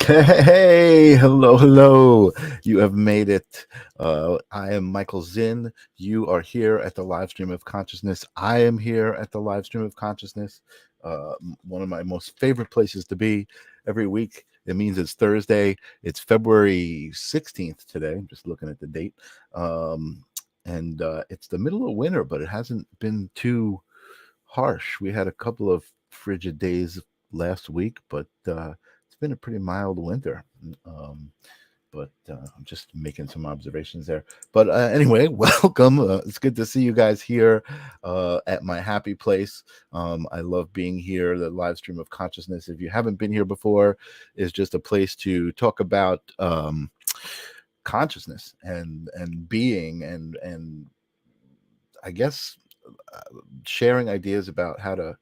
Hey, hello. You have made it. I am Michael Zinn. You are here at the live stream of consciousness. I am here at the live stream of consciousness. One of my most favorite places to be every week. It means it's Thursday. It's February 16th today. I'm just looking at the date. And it's the middle of winter, but it hasn't been too harsh. We had a couple of frigid days last week, but it's been a pretty mild winter. Um, but I'm just making some observations there. But anyway, welcome. It's good to see you guys here at my happy place. I love being here. The live stream of consciousness, if you haven't been here before, is just a place to talk about consciousness and being and I guess sharing ideas about how to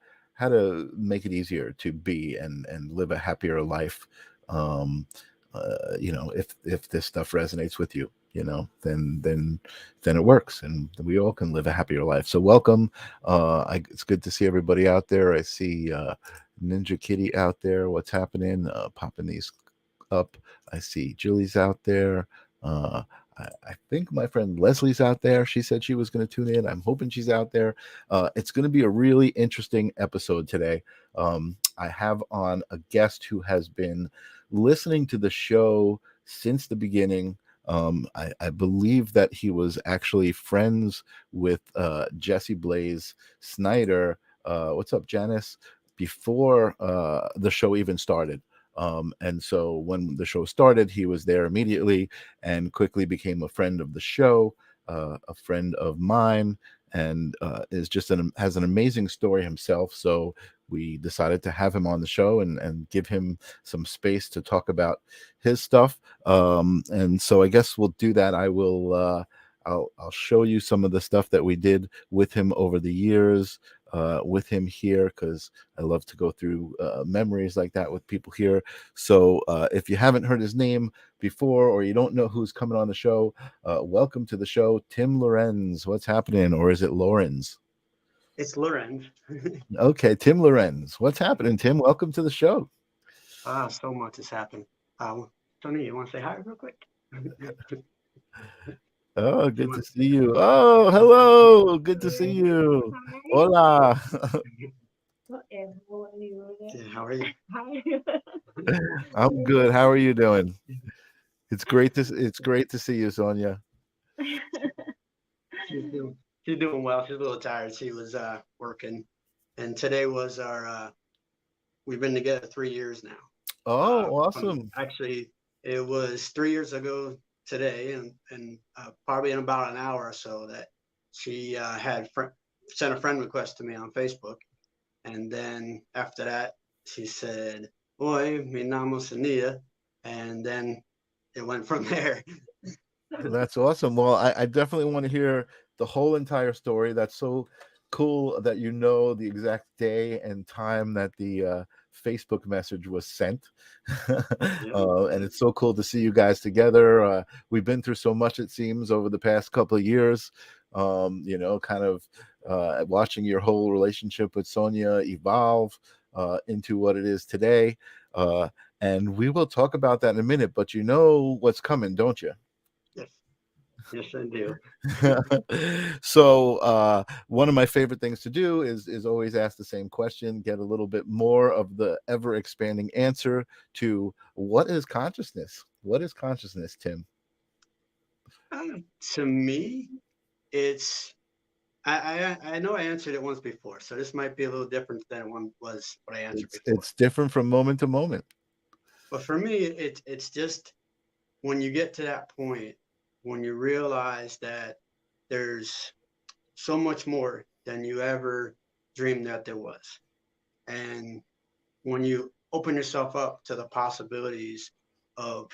make it easier to be and live a happier life. Um, if this stuff resonates with you, then it works, and we all can live a happier life. So welcome. It's good to see everybody out there. I see Ninja Kitty out there. What's happening? Popping these up. I see Julie's out there. Uh, I think my friend Leslie's out there. She said she was going to tune in. I'm hoping she's out there. It's going to be a really interesting episode today. I have on a guest who has been listening to the show since the beginning. I believe that he was actually friends with Jesse Blaze Snyder. What's up, Janice? Before the show even started. And so when the show started, he was there immediately and quickly became a friend of the show, a friend of mine, and is just has an amazing story himself. So we decided to have him on the show and give him some space to talk about his stuff. And so I guess we'll do that. I'll show you some of the stuff that we did with him over the years, with him here, because I love to go through memories like that with people here. So if you haven't heard his name before, or you don't know who's coming on the show, welcome to the show, Tim Lorenz. What's happening? Or is it Lorenz? It's Lorenz. Okay, Tim Lorenz. What's happening, Tim? Welcome to the show. So much has happened. Tony, you want to say hi real quick? Oh, good to see you. Oh, hello. Good to see you. Hola. How are you? I'm good. How are you doing? It's great to see you, Sonia. She's doing well. She's a little tired. She was working, and today was our. We've been together 3 years now. Oh, awesome! Actually, it was 3 years ago today, and probably in about an hour or so that she had sent a friend request to me on Facebook, and then after that she said, "Oi, mi llamo Sonia," and then it went from there. That's awesome. Well, I definitely want to hear the whole entire story. That's so cool that you know the exact day and time that the Facebook message was sent. And it's so cool to see you guys together. We've been through so much, it seems, over the past couple of years. Kind of watching your whole relationship with Sonia evolve into what it is today. And we will talk about that in a minute, but you know what's coming, don't you? Yes, I do. So one of my favorite things to do is always ask the same question, get a little bit more of the ever expanding answer to what is consciousness? What is consciousness, Tim? To me, it's I know I answered it once before, so this might be a little different than one was what I answered before. It's different from moment to moment. But for me, it's just when you get to that point, when you realize that there's so much more than you ever dreamed that there was. And when you open yourself up to the possibilities of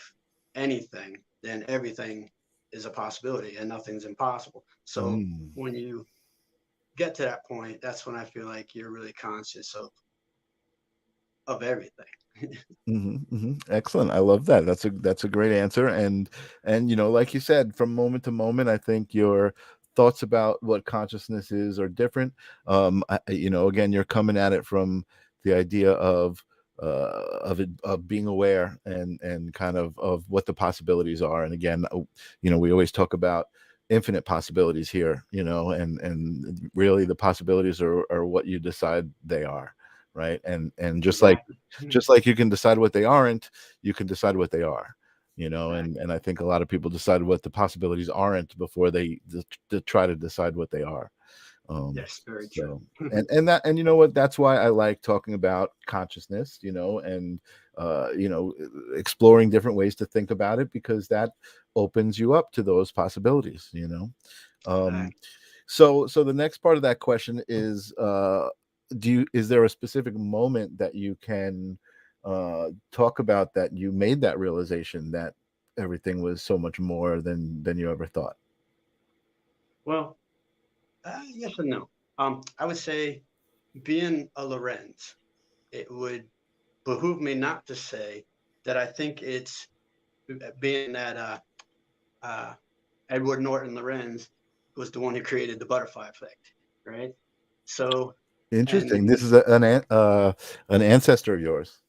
anything, then everything is a possibility and nothing's impossible. So when you get to that point, that's when I feel like you're really conscious of everything. Excellent. I love that. That's a great answer. And like you said, from moment to moment, I think your thoughts about what consciousness is are different. Again, you're coming at it from the idea of of being aware and kind of what the possibilities are. And again, we always talk about infinite possibilities here, and really the possibilities are what you decide they are, right? And Exactly. just like you can decide what they aren't, you can decide what they are. Exactly. And I think a lot of people decide what the possibilities aren't before they try to decide what they are. Yes, very true. So and you know what, that's why I like talking about consciousness, and exploring different ways to think about it, because that opens you up to those possibilities. um Exactly. so the next part of that question is, is there a specific moment that you can talk about, that you made that realization that everything was so much more than you ever thought? Well, yes and no. I would say being a Lorenz, it would behoove me not to say that I think it's being that uh, Edward Norton Lorenz was the one who created the butterfly effect, right? So, and Interesting. This is an ancestor of yours.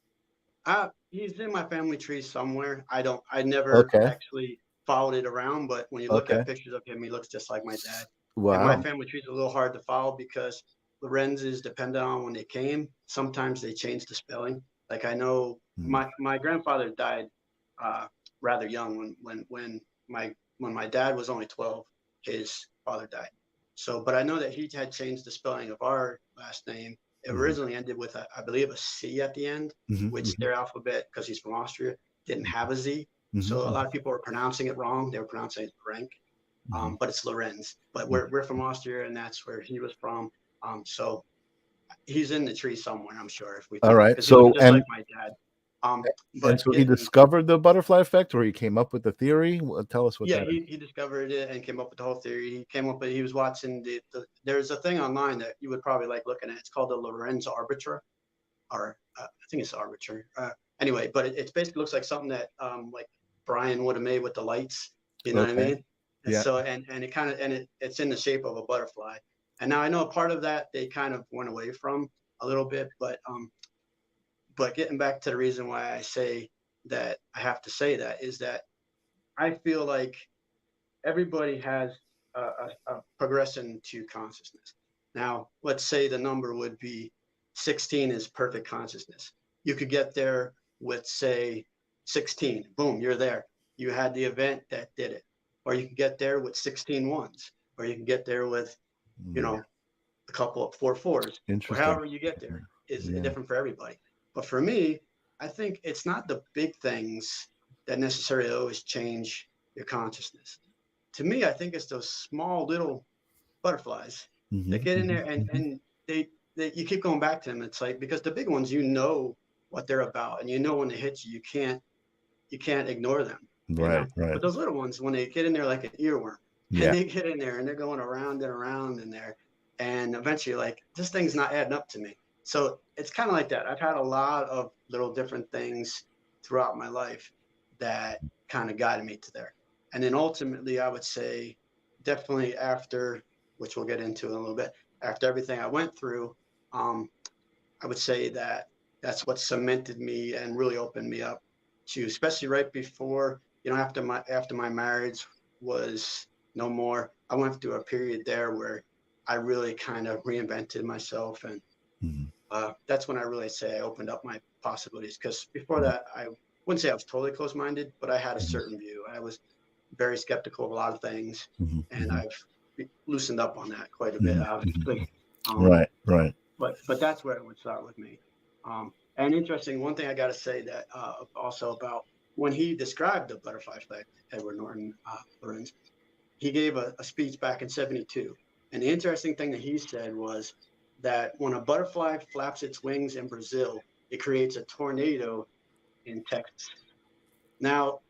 he's in my family tree somewhere. I never Okay. actually followed it around, but when you look Okay. at pictures of him, he looks just like my dad. And my Wow. family tree is a little hard to follow because Lorenz's, depending on when they came, sometimes they change the spelling. Like I know Hmm. my grandfather died uh, rather young when my dad was only 12, his father died. So, but I know that he had changed the spelling of our last name. It Hmm. originally ended with I believe a C at the end, which Hmm. their alphabet, because he's from Austria, didn't have a Z. Hmm. So a lot Hmm. of people were pronouncing it wrong. They were pronouncing it rank, Hmm. but it's Lorenz. But Hmm. we're from Austria, and that's where he was from. So he's in the tree somewhere, I'm sure, if we All think, right. because he looks So just like my dad. and But so he getting discovered the butterfly effect, or he came up with the theory. Tell us what Yeah, that is. he discovered it and came up with the whole theory. He came up with he was watching there's a thing online that you would probably like looking at. It's called the Lorenz arbiter, or I think it's arbiter. Anyway, but it's basically looks like something that like Brian would have made with the lights. You know what I Okay. mean? And Yeah. so and it kind of it's in the shape of a butterfly. And now I know a part of that they kind of went away from a little bit, but getting back to the reason why I say that I have to say that is that I feel like everybody has a progression to consciousness. Now, let's say the number would be 16 is perfect consciousness. You could get there with, say, 16. Boom, you're there. You had the event that did it. Or you can get there with 16 ones. Or you can get there with, you Hmm. know, a couple of 4 4s. Or Interesting. however you get there is Yeah. different for everybody. But for me, I think it's not the big things that necessarily always change your consciousness. To me, I think it's those small little butterflies Hmm. that get in Hmm. there and Hmm. they you keep going back to them. It's like because the big ones, you know what they're about, and you know when they hit you, you can't ignore them, you Right. know. Right. But those little ones, when they get in there like an earworm, and Yeah. they get in there and they're going around and around in there, and eventually, like this thing's not adding up to me. So it's kind of like that. I've had a lot of little different things throughout my life that kind of guided me to there. And then ultimately, I would say definitely after, which we'll get into in a little bit, after everything I went through, um, I would say that that's what cemented me and really opened me up to, especially right before, after my marriage was no more. I went through a period there where I really kind of reinvented myself, and Hmm. that's when I really say I opened up my possibilities. Because before that, I wouldn't say I was totally close-minded, but I had a Hmm. certain view. I was very skeptical of a lot of things, Hmm. and Hmm. I've loosened up on that quite a bit, Hmm. Hmm. obviously. Um, Right. Right. but that's where it would start with me. And interesting, one thing I got to say that also about when he described the butterfly effect, Edward Norton Lorenz, he gave a speech back in '72, and the interesting thing that he said was that when a butterfly flaps its wings in Brazil, it creates a tornado in Texas. Now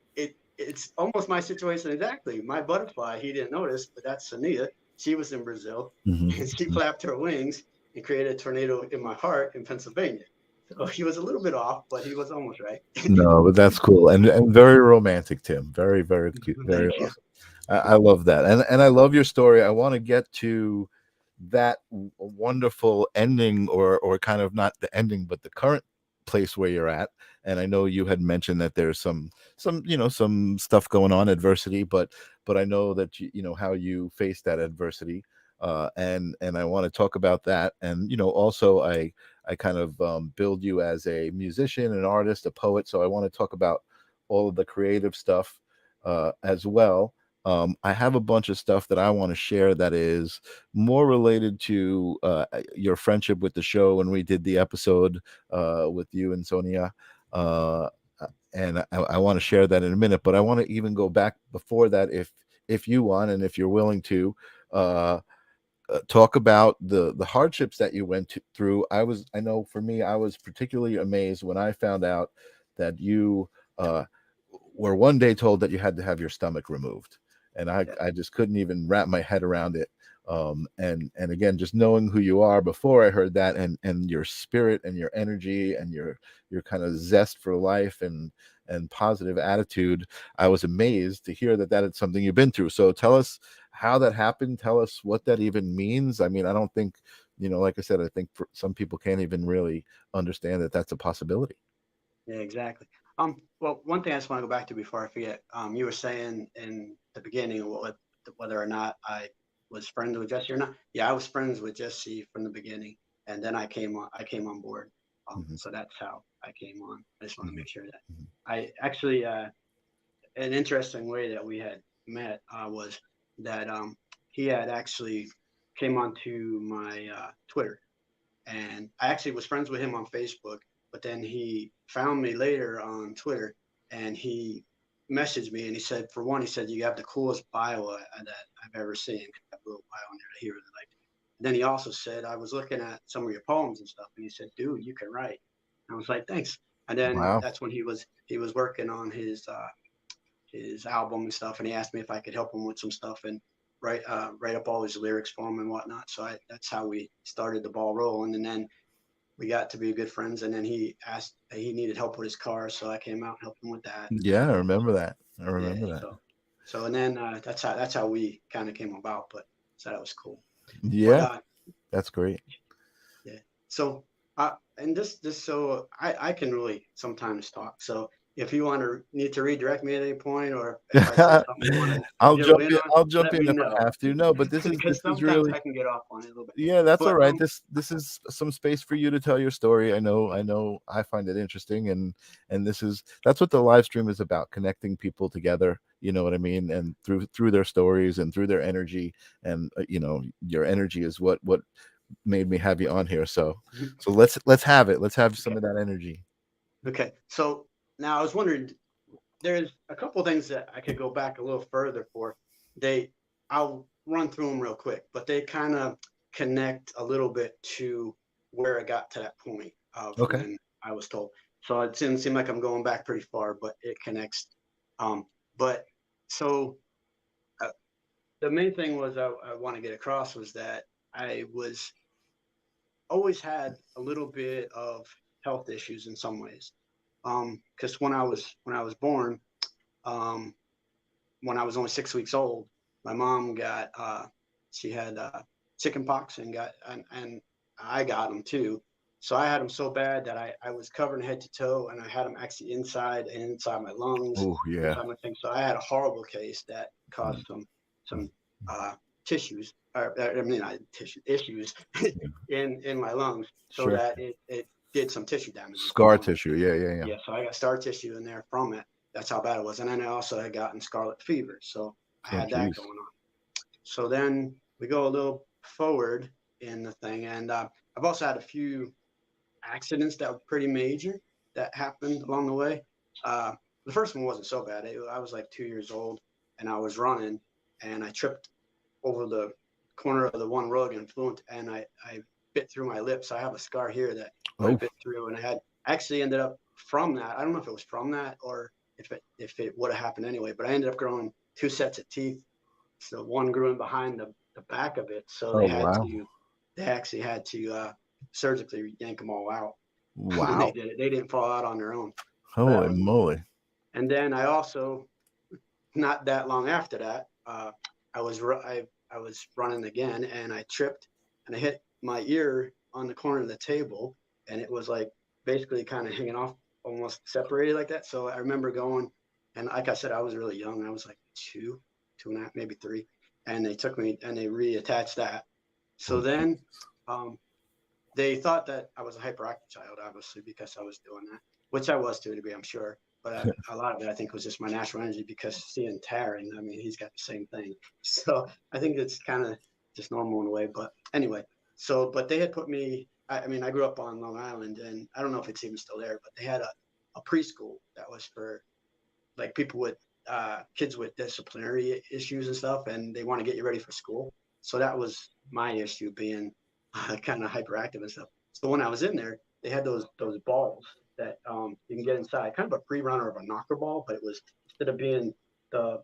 it's almost my situation exactly. My butterfly, he didn't notice, but that's Sania. She was in Brazil, Hmm. and she flapped her wings and created a tornado in my heart in Pennsylvania. So he was a little bit off, but he was almost right. No, but that's cool and very romantic, Tim. Very, very cute. Very Thank you. awesome. I love that, and I love your story. I want to get to that wonderful ending, or kind of not the ending, but the current place where you're at. And I know you had mentioned that there's some some stuff going on, adversity, but I know that you know how you face that adversity, and I want to talk about that. And also I kind of build you as a musician, an artist, a poet. So I want to talk about all of the creative stuff as well. I have a bunch of stuff that I want to share that is more related to your friendship with the show when we did the episode with you and Sonia. Uh, and I want to share that in a minute, but I want to even go back before that, if you want and if you're willing to. Uh, Talk about the hardships that you through. I know for me, I was particularly amazed when I found out that you uh, were one day told that you had to have your stomach removed, and Yeah. I just couldn't even wrap my head around it. And again, just knowing who you are before I heard that, and your spirit and your energy and your kind of zest for life and positive attitude, I was amazed to hear that that is something you've been through. So tell us how that happened. Tell us what that even means. I mean, I don't think, like I said, I think some people can't even really understand that that's a possibility. Yeah, exactly. Well, one thing I just want to go back to before I forget, you were saying in the beginning whether or not I was friends with Jesse or not. Yeah, I was friends with Jesse from the beginning, and then I came on board. Hmm. So that's how I came on. I just want to Hmm. make sure that I actually, an interesting way that we had met was that he had actually came onto my Twitter, and I actually was friends with him on Facebook, but then he found me later on Twitter, and he messaged me, and he said, for one, he said, you have the coolest bio that I've ever seen. I wrote a bio on there that he really liked. And then he also said, I was looking at some of your poems and stuff, and he said, dude, you can write. And I was like, thanks. And then Wow. that's when he was working on his album and stuff, and he asked me if I could help him with some stuff and write up all his lyrics for him and whatnot. So that's how we started the ball rolling, and then we got to be good friends. And then he needed help with his car, so I came out and helped him with that. Yeah, I So remember that. I yeah, remember that. so and then that's how we kind of came about. But so that was cool. But Yeah, that's great. yeah. So and this so I can really sometimes talk. So if you need to redirect me at any point, or if I said something you want to I'll zero jump in in. on, I'll jump let in me if know. I have to. No, but this Because is sometimes really, I can get off on it a little bit. yeah, that's all But right. This is some space for you to tell your story. I find it interesting, and that's what the live stream is about, connecting people together. You know what I mean? And through their stories and through their energy, and your energy is what made me have you on here. So let's have it. Let's have some okay, of that energy. okay. So now I was wondering, there's a couple of things that I could go back a little further for. They, I'll run through them real quick, but they kind of connect a little bit to where I got to that point of Okay. when I was told. So it didn't seem like I'm going back pretty far, but it connects. But so the main thing was I want to get across was that I was always had a little bit of health issues in some ways. Because when I was born, um, when I was only 6 weeks old, my mom got she had chicken pox and I got them too. So I had them so bad that I was covered head to toe, and I had them actually inside my lungs, Oh yeah. inside my thing. So I had a horrible case that caused Mm, some mm, tissues, or I mean not tissue issues yeah. in my lungs, so Sure. that it did some tissue damage as Scar well. tissue. Yeah, yeah, yeah. Yeah, so I got scar tissue in there from it. That's how bad it was. And then I also had gotten scarlet fever. So I Oh had that geez. going on. So then we go a little forward in the thing. And I've also had a few accidents that were pretty major that happened along the way. The first one wasn't so bad. I was like 2 years old, and I was running, and I tripped over the corner of the one rug and flew and I bit through my lips. I have a scar here that when I Oh. bit through, and I had actually ended up from that. I don't know if it was from that or if it would have happened anyway, but I ended up growing two sets of teeth. So one grew in behind the back of it. So Oh wow. they actually had to surgically yank them all out when they Wow. did it. They didn't fall out on their own. So that Holy was one moly. thing. And then I also, not that long after that, I was running again, and I tripped and I hit my ear on the corner of the table, and it was like basically kind of hanging off, almost separated like that. So I remember going, and like I said, I was really young. I was like 2.5, maybe 3. And they took me and they reattached that. So Oh, then they thought that I was a hyperactive child, obviously, because I was doing that, which I was to a degree, I'm sure. But a lot of it, I think, was just my natural energy because seeing Taryn, I mean, he's got the same thing. So I think it's kind of just normal in a way. But anyway, so, but they had put me, I mean, I grew up on Long Island, and I don't know if it's even still there, but they had a preschool that was for like people with kids with disciplinary issues and stuff, and they want to get you ready for school. So that was my issue, being kind of hyperactive and stuff. So when I was in there, they had those balls that you can get inside, kind of a pre-runner of a knocker ball, but it was, instead of being the,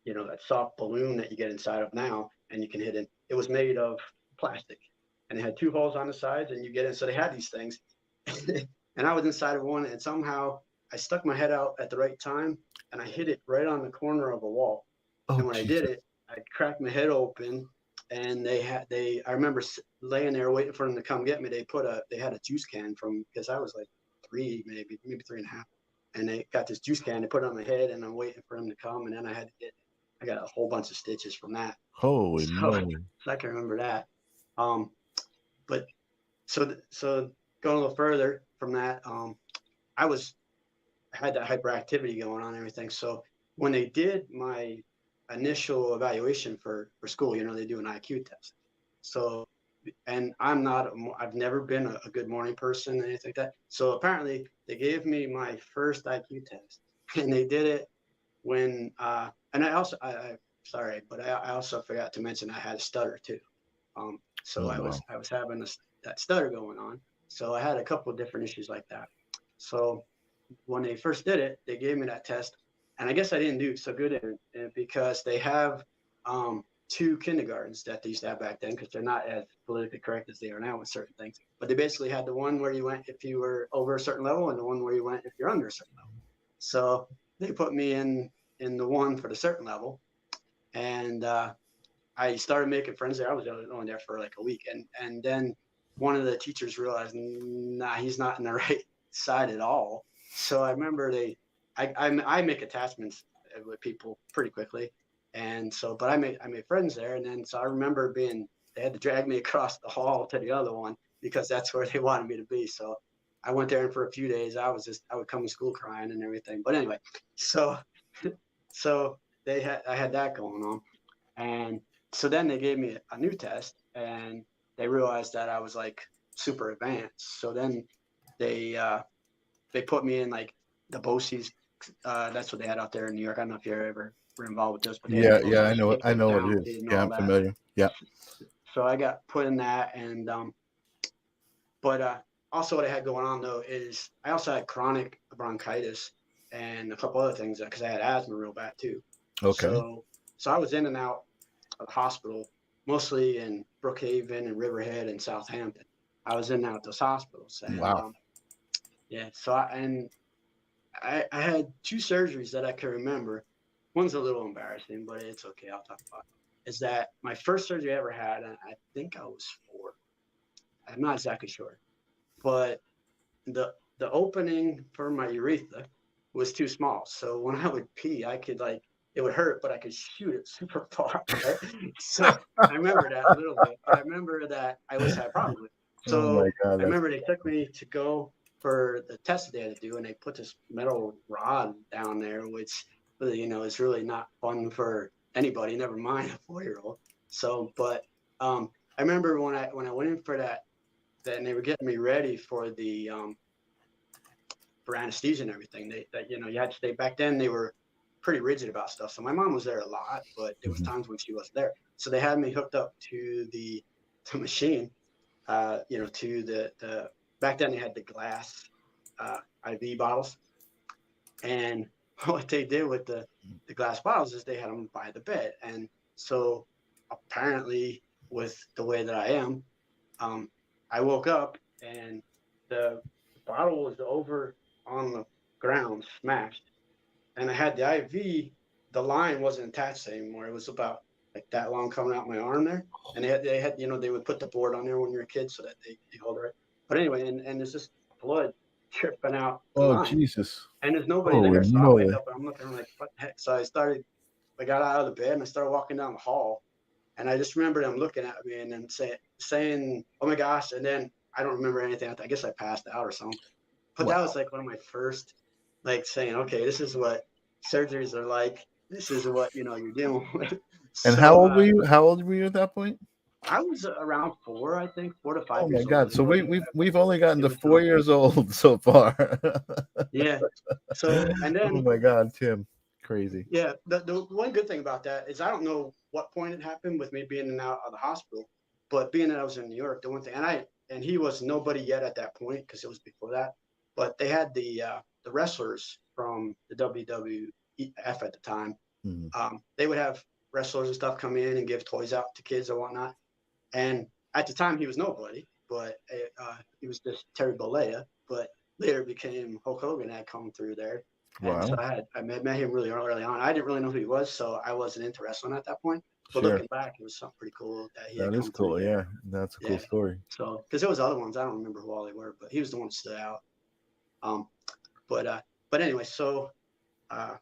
you know, that soft balloon that you get inside of now and you can hit it, it was made of plastic, and it had 2 holes on the sides and you get in. So they had these things, and I was inside of one, and somehow I stuck my head out at the right time and I hit it right on the corner of a wall. oh, And when I did Jesus. it, I cracked my head open, and I remember laying there waiting for them to come get me. They had a juice can from, because I was like 3, maybe 3.5. And they got this juice can, they put it on my head, and I'm waiting for them to come. And then I got a whole bunch of stitches from that. Holy So, moly. so I can remember that. Um, but so going a little further from that, had that hyperactivity going on and everything. So when they did my initial evaluation for school, you know, they do an IQ test. So, and I've never been a good morning person or anything like that. So apparently they gave me my first IQ test, and they did it when, and sorry, but I also forgot to mention I had a stutter too. So Oh, wow. I was having that stutter going on. So I had a couple of different issues like that. So when they first did it, they gave me that test, and I guess I didn't do so good in it because they have 2 kindergartens that they used to have back then, because they're not as politically correct as they are now with certain things. But they basically had the one where you went if you were over a certain level, and the one where you went if you're under a certain level. So they put me in the one for the certain level, and I started making friends there. I was only there for like a week, and then one of the teachers realized, nah, he's not in the right side at all. So I remember I make attachments with people pretty quickly, and so but I made friends there, and then so I remember they had to drag me across the hall to the other one because that's where they wanted me to be. So I went there, and for a few days I would come to school crying and everything. But anyway, so so I had that going on, and so then they gave me a new test, and they realized that I was like super advanced. So then they put me in like the BOCES. That's what they had out there in New York. I don't know if you're ever were involved with this, but they had the Yeah, yeah, BOCES kids I that are know what it is. talented and Yeah, all I'm that. familiar. Yeah. So I got put in that, and but also what I had going on though is I also had chronic bronchitis and a couple other things because I had asthma real bad too. Okay. So I was in and out of the hospital, mostly in Brookhaven and Riverhead and Southampton. I was in and out of those hospitals, and Wow. yeah. So I had 2 surgeries that I can remember. One's a little embarrassing, but it's okay. I'll talk about it. Is that my first surgery I ever had? And I think I was 4. I'm not exactly sure, but the opening for my urethra was too small. So when I would pee, I could like it would hurt, but I could shoot it super far, right? So I remember that a little bit, but I remember that I always had a problem with it. Oh my So God, I that's remember they took me to go for the test that they had to do, and they put this metal rod down there, which you know is really not fun for anybody, never mind a 4-year-old. So, but I remember when I went in for that, and they were getting me ready for the for anesthesia and everything. That you know you had to stay. Back then they were pretty rigid about stuff. So my mom was there a lot, but there was mhm. times when she wasn't there. So they had me hooked up to the machine. You know, to the back then they had the glass IV bottles, and what they did with the glass bottles is they had them by the bed. And so apparently, with the way that I am, um, I woke up and the bottle was over on the ground, smashed, and I had the IV. The line wasn't attached anymore. It was about like that long coming out my arm there, and they had you know they would put the board on there when you're a kid so that they hold it. But anyway, and there's just blood tripping out the Oh, line. Jesus. And there's nobody Holy there. So I wake moly. up and I'm looking, I'm like, what the heck? So I got out of the bed and I started walking down the hall. And I just remember them looking at me and then saying, oh my gosh. And then I don't remember anything. I guess I passed out or something. But that was Wow. like one of my first, like saying, okay, this is what surgeries are like. This is what, you're dealing with. And how So old were you? How old were you at that point? I was around 4, I think, 4 to Oh 5 my years old. God. So we've only gotten It to was 4 years old so far. yeah. So, and Oh then, my God, Tim. Crazy. yeah, the one good thing about that is I don't know what point it happened with me being in and out of the hospital, but being that I was in New York, the one thing, and he was nobody yet at that point because it was before that, but they had the wrestlers from the WWF at the time. Mhm. They would have wrestlers and stuff come in and give toys out to kids or whatnot. And at the time, he was nobody, but he was just Terry Bollea. But later became Hulk Hogan had come through there, and so Wow. I met him really early on. I didn't really know who he was, so I wasn't into wrestling at that point. But Sure. looking back, it was something pretty cool that he had That is come through cool. there. Yeah. That's a cool Yeah. story. So because there was other ones, I don't remember who all they were, but he was the one that stood out. Um, but anyway, so uh,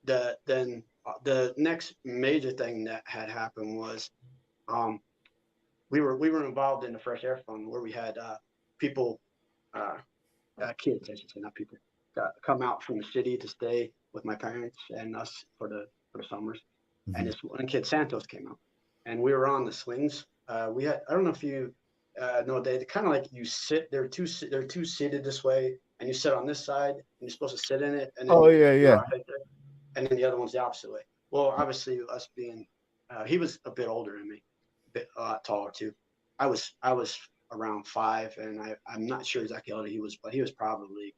the next major thing that had happened was um, we were involved in the Fresh Air Fund where we had people, uh, kids, I should say, not people, come out from the city to stay with my parents and us for the summers. And Mhm. this one kid, Santos, came out, and we were on the swings. We had, I don't know if you know, they kind of like you sit. They're two seated this way, and you sit on this side, and you're supposed to sit in it, and then Oh yeah, you're yeah. right there, and then the other one's the opposite way. Well, obviously, us being, he was a bit older than me, a lot taller too. I was around 5, and I'm not sure exactly how old he was, but he was probably,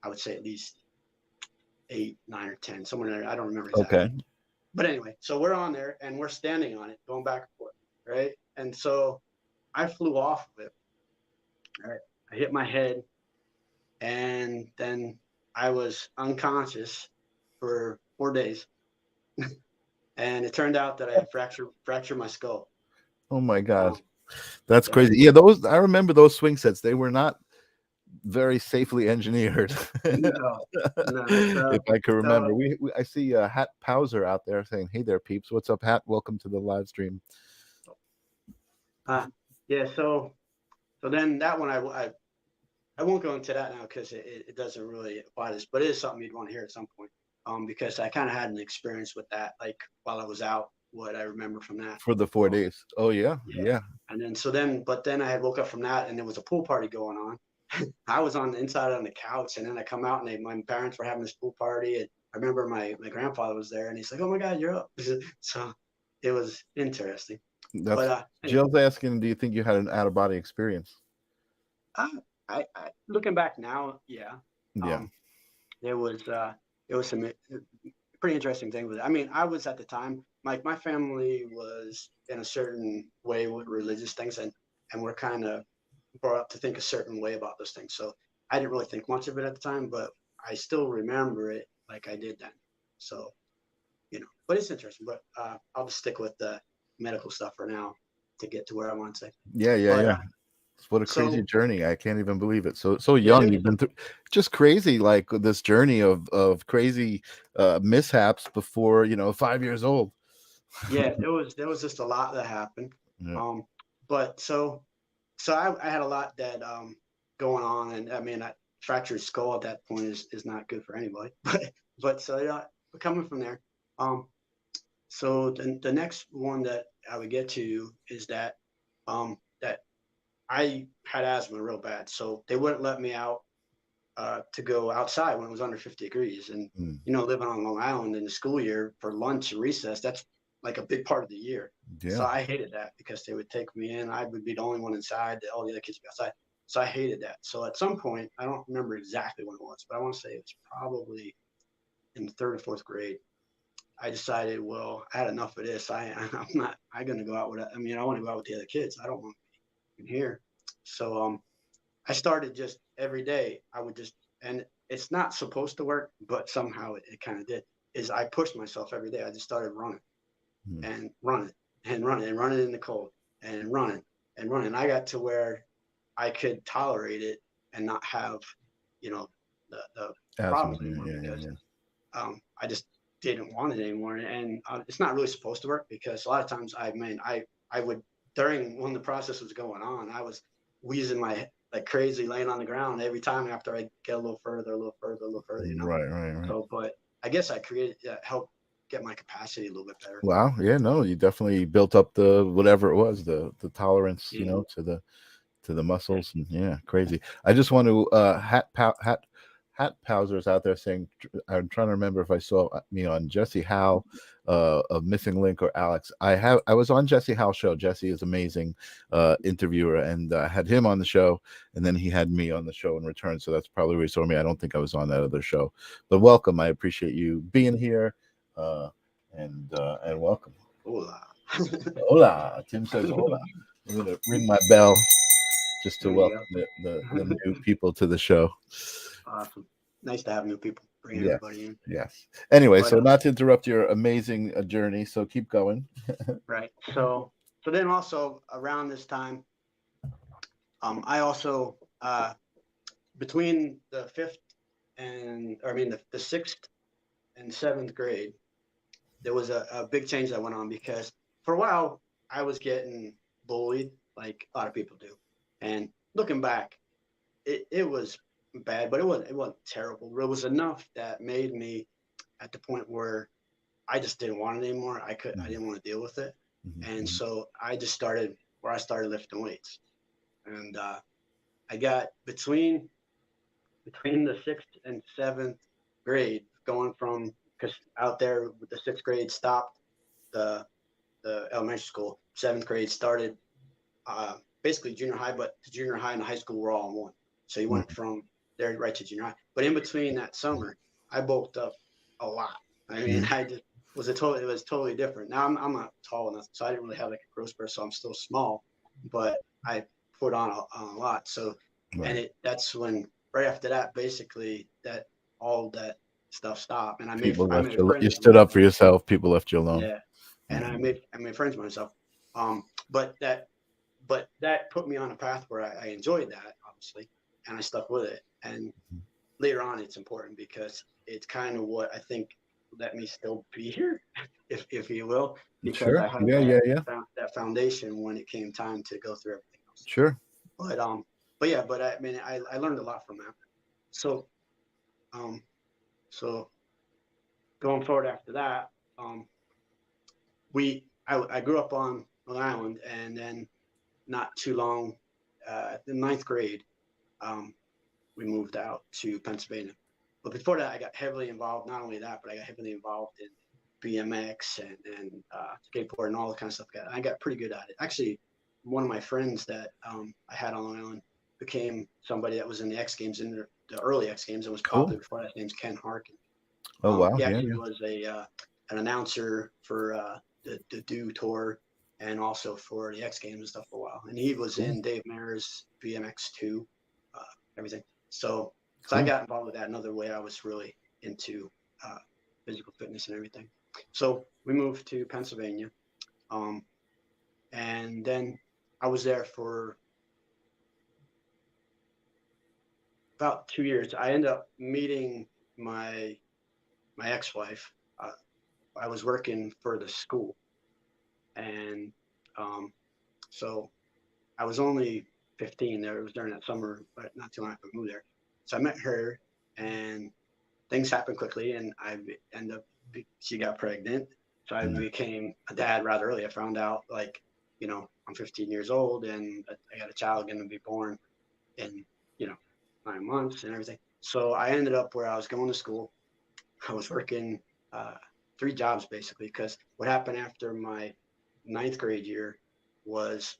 I would say, at least 8, 9, or 10, somewhere there. I don't remember exactly. Okay. But anyway, so we're on there and we're standing on it, going back and forth, right? And so I flew off of it. Right? I hit my head, and then I was unconscious for 4 days. And it turned out that I had fractured my skull. Oh my God. Um, That's yeah, crazy. Yeah, those I remember those swing sets. They were not very safely engineered. no, no. If I could remember. So We I see Hat Powser out there saying, "Hey there, peeps. What's up, Hat? Welcome to the live stream." uh, yeah, so then that one I won't go into that now because it doesn't really apply to this, but it is something you'd want to hear at some point. Because I kind of had an experience with that, like while I was out, what I remember from that. For the 4 Um, days. Oh yeah. yeah. Yeah. And then I had woke up from that, and there was a pool party going on. I was on the inside on the couch, and then I come out, and my parents were having this pool party, and I remember my grandfather was there, and he's like, "Oh my God, you're up!" So it was interesting. But That's anyway, Jill's asking, do you think you had an out of body experience? uh, looking back now, yeah, Yeah. um, there was some pretty interesting things with it. I mean, I was at the time, my family was in a certain way with religious things, and we're kind of brought up to think a certain way about those things. So I didn't really think much of it at the time, but I still remember it like I did then. So, but it's interesting. But I'll just stick with the medical stuff for now to get to where I want to say. Yeah, yeah, But yeah. What a crazy so journey. I can't even believe it. So yeah, young. You've been through just crazy, like this journey of crazy mishaps before, 5 years old. yeah, there was just a lot that happened. Yeah. Um, but so I had a lot that going on, and I mean, fractured skull at that point is not good for anybody. But so yeah, coming from there, um, so the next one that I would get to is that I had asthma real bad, so they wouldn't let me out to go outside when it was under 50 degrees, and Mm. living on Long Island in the school year for lunch and recess, that's like a big part of the year. So Yeah. I hated that because they would take me in. I would be the only one inside. All the other kids would be outside. So I hated that. So at some point, I don't remember exactly when it was, but I want to say it was probably in the third or fourth grade. I decided, well, I had enough of this. I'm not. I'm gonna go out with. I mean, I want to go out with the other kids. I don't want to be in here. So I started just every day. I would just, and it's not supposed to work, but somehow it kind of did. Is I pushed myself every day. I just started running Mm. and running and running and running in the cold and running. I got to where I could tolerate it and not have the Asthma. problems anymore, because Yeah. I just didn't want it anymore. And it's not really supposed to work, because a lot of times I would, during when the process was going on, I was wheezing my like crazy, laying on the ground every time after I get a little further, a little further, a little further, Right. So, but I guess I created, helped get my capacity a little bit better. Wow. Yeah. No, you definitely built up the whatever it was, the tolerance, Yeah. to the muscles, and yeah, crazy. I just want to hat Powsers out there saying, I'm trying to remember if I saw me on Jesse Howe, of Missing Link, or Alex. I was on Jesse Howe's show. Jesse is amazing interviewer, and I had him on the show, and then he had me on the show in return. So that's probably where he saw me. I don't think I was on that other show, but welcome. I appreciate you being here, and welcome. Hola. Hola. Tim says hola. I'm gonna ring my bell just to There you welcome go. the new people to the show. Awesome. Nice to have new people. Bring Yes, everybody in. yes. Anyway, But so not to interrupt your amazing journey, so keep going. right. So then also around this time, I also between the fifth and, or I mean the sixth and seventh grade, there was a big change that went on, because for a while I was getting bullied like a lot of people do. And looking back, it was bad, but it wasn't terrible. It was enough that made me at the point where I just didn't want it anymore. I Mhm, didn't want to deal with it. And mhm, so I started lifting weights. And I got between the sixth and seventh grade, going from, because out there with the sixth grade stopped the elementary school, seventh grade started basically junior high, but the junior high and the high school were all in one. So you went mhm. from there right to junior high. But in between that summer, I bulked up a lot. I mean, I just it was totally different. Now I'm not tall enough, so I didn't really have like a growth spurt, so I'm still small, but I put on a lot. So, and Right. that's when, right after that, basically that all that stuff stopped, and People I left made you. You friends with stood up for myself. yourself. People left you alone. Yeah, and Yeah. I made friends with myself. But that put me on a path where I enjoyed that, obviously, and I stuck with it. And later on, it's important, because it's kind of what I think let me still be here, if you will, because I Sure. had Yeah. that foundation when it came time to go through everything else. Sure. But but yeah, but I mean, I learned a lot from that. So um, so going forward after that, um, I grew up on Long Island, and then not too long, in ninth grade, um, we moved out to Pennsylvania. But before that, I got heavily involved. Not only that, but I got heavily involved in BMX and skateboard and all the kind of stuff. I got pretty good at it. Actually, one of my friends that I had on Long Island became somebody that was in the X Games, in the early X Games, and was Cool. popular before that. His name's Ken Harkin. Oh wow. He Yeah. actually was an announcer for the Do Tour, and also for the X Games and stuff for a while. And he was Cool. in Dave Mayer's BMX2, uh, everything. So I Cool. got involved with that. Another way I was really into uh, physical fitness and everything. So we moved to Pennsylvania, um, and then I was there for about 2 years. I ended up meeting my ex-wife. I was working for the school, and um, so I was only 15 there. It was during that summer, but not too long after I moved there. So I met her, and things happened quickly, and I ended up, she got pregnant. So I Mm. became a dad rather early. I found out, like, I'm 15 years old, and I got a child going to be born in, you know, 9 months and everything. So I ended up where I was going to school. I was working uh, 3 jobs basically, because what happened after my ninth grade year was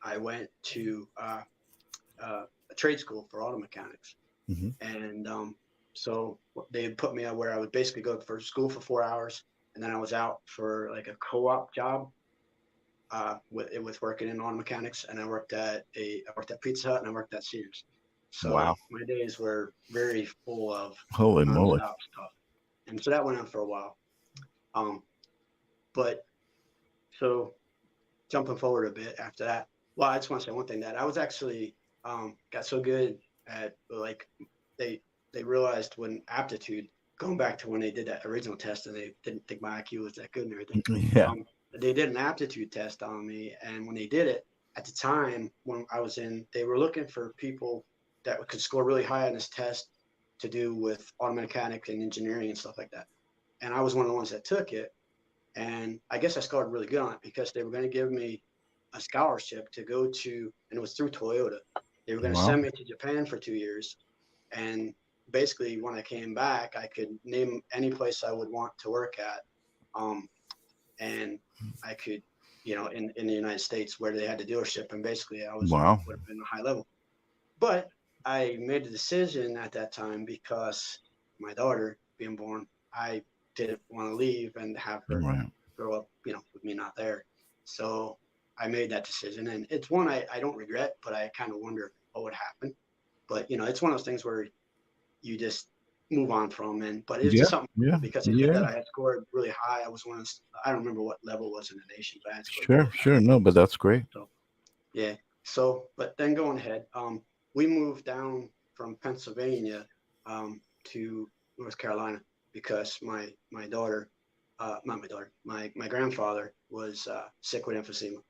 I went to a trade school for auto mechanics, Mhm. and so they put me where I would basically go for school for 4 hours, and then I was out for like a co-op job with working in auto mechanics, and I worked at Pizza Hut, and I worked at Sears. So Wow. my days were very full of Holy moly. nonstop stuff, and so that went on for a while. Um, but so jumping forward a bit after that, well, I just want to say one thing, that I was actually got so good at like they realized when aptitude, going back to when they did that original test and they didn't think my IQ was that good and everything. Yeah. They did an aptitude test on me, and when they did it at the time when I was in, they were looking for people that could score really high on this test to do with auto mechanics and engineering and stuff like that. And I was one of the ones that took it, and I guess I scored really good on it because they were going to give me a scholarship to go to, and it was through Toyota. They were going to Wow. send me to Japan for 2 years, and basically when I came back, I could name any place I would want to work at, and I could, in the United States where they had the dealership, and basically I would Wow. have been a high level. But I made a decision at that time because my daughter being born, I didn't want to leave and have her Right. grow up, with me not there. So I made that decision, and it's one I don't regret, but I kind of wonder what would happen. But it's one of those things where you just move on from, but it's Yeah. just something Yeah. because they said Yeah. that I had scored really high. I was one of I don't remember what level it was in the nation, but I had scored Sure. really high. Sure. No, but that's great. So yeah. So, but then going ahead, we moved down from Pennsylvania to North Carolina because my daughter, not my daughter, my grandfather was sick with emphysema,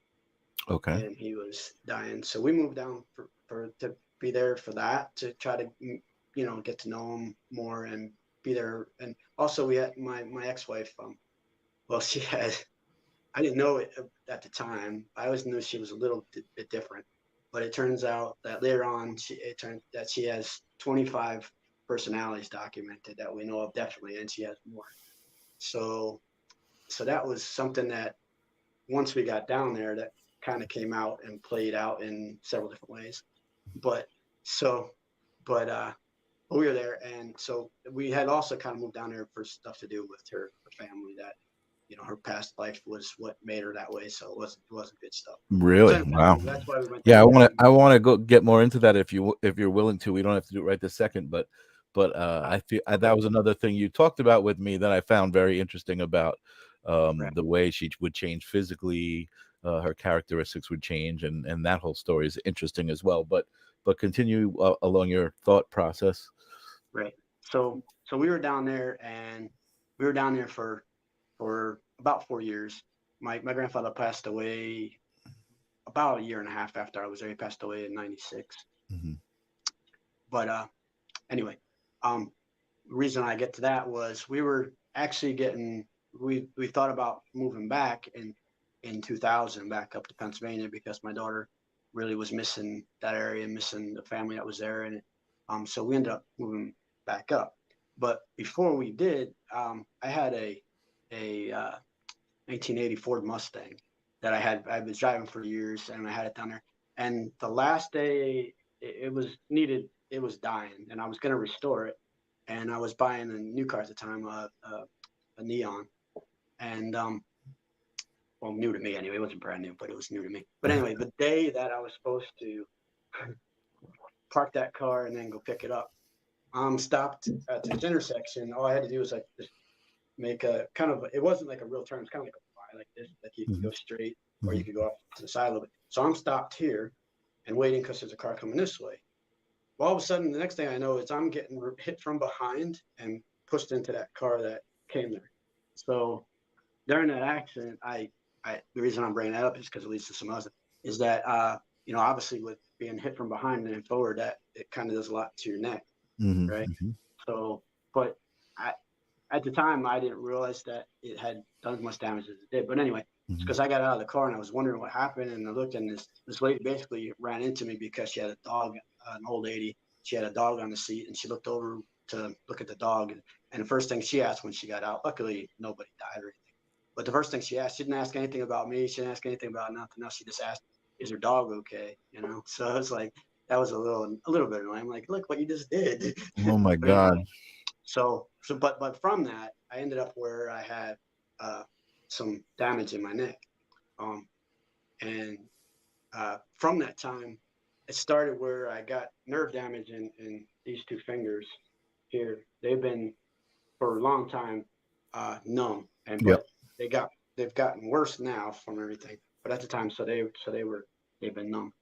Okay. and he was dying. So we moved down for to be there for that, to try to get to know him more and be there. And also we had my ex-wife. Well, she had, I didn't know it at the time. I always knew she was a little bit different, but it turns out that later on, it turned that she has 25 personalities documented that we know of definitely, and she has more. So, so that was something that once we got down there, that kind of came out and played out in several different ways. But so, but we were there, and so we had also kind of moved down there for stuff to do with her family, that her past life was what made her that way. So it wasn't good stuff. So Really? anyway, Wow. that's why we went Yeah, down there. I want to go get more into that if you're willing to. We don't have to do it right this second, but I feel that was another thing you talked about with me that I found very interesting about Right. the way she would change physically, her characteristics would change, and that whole story is interesting as well. But continue along your thought process. Right. So we were down there, and we were down there for about 4 years. My grandfather passed away about a year and a half after I was there. He passed away in '96. Hmm. But anyway, um, the reason I get to that was we were actually we thought about moving back in 2000 back up to Pennsylvania because my daughter really was missing that area, missing the family that was there, and so we ended up moving back up. But before we did, I had a 1980 Ford Mustang that I was driving for years, and I had it down there. And the last day it was needed, it was dying, and I was going to restore it. And I was buying a new car at the time, a Neon, and well, new to me anyway. It wasn't brand new, but it was new to me. But anyway, the day that I was supposed to park that car and then go pick it up, stopped at this intersection. All I had to do was like just make a kind of, it wasn't like a real turn. It's kind of like a Y like this, like you can Hmm. go straight or Hmm. you could go off to the side a little bit. So I'm stopped here and waiting because there's a car coming this way. Well, all of a sudden, the next thing I know is I'm getting hit from behind and pushed into that car that came there. So during that accident, the reason I'm bringing that up is because it leads to some other, is that obviously with being hit from behind and forward, that it kind of does a lot to your neck, Hmm. right? Hmm. So, but I at the time I didn't realize that it had done as much damage as it did. But anyway, it's Hmm. because I got out of the car and I was wondering what happened, and I looked, and this lady basically ran into me because she had a dog, an old lady. She had a dog on the seat, and she looked over to look at the dog, and the first thing she asked when she got out, luckily nobody died or anything. But the first thing she asked, she didn't ask anything about me. She didn't ask anything about nothing else. She just asked, "Is her dog okay?" So I was like, that was a little bit annoying. I'm like, look what you just did. Oh my But anyway, God. but from that, I ended up where I had some damage in my neck, um, and from that time, it started where I got nerve damage in these two fingers here. They've been for a long time numb, and Yep. but they've gotten worse now from everything. But at the time, so they've been numb.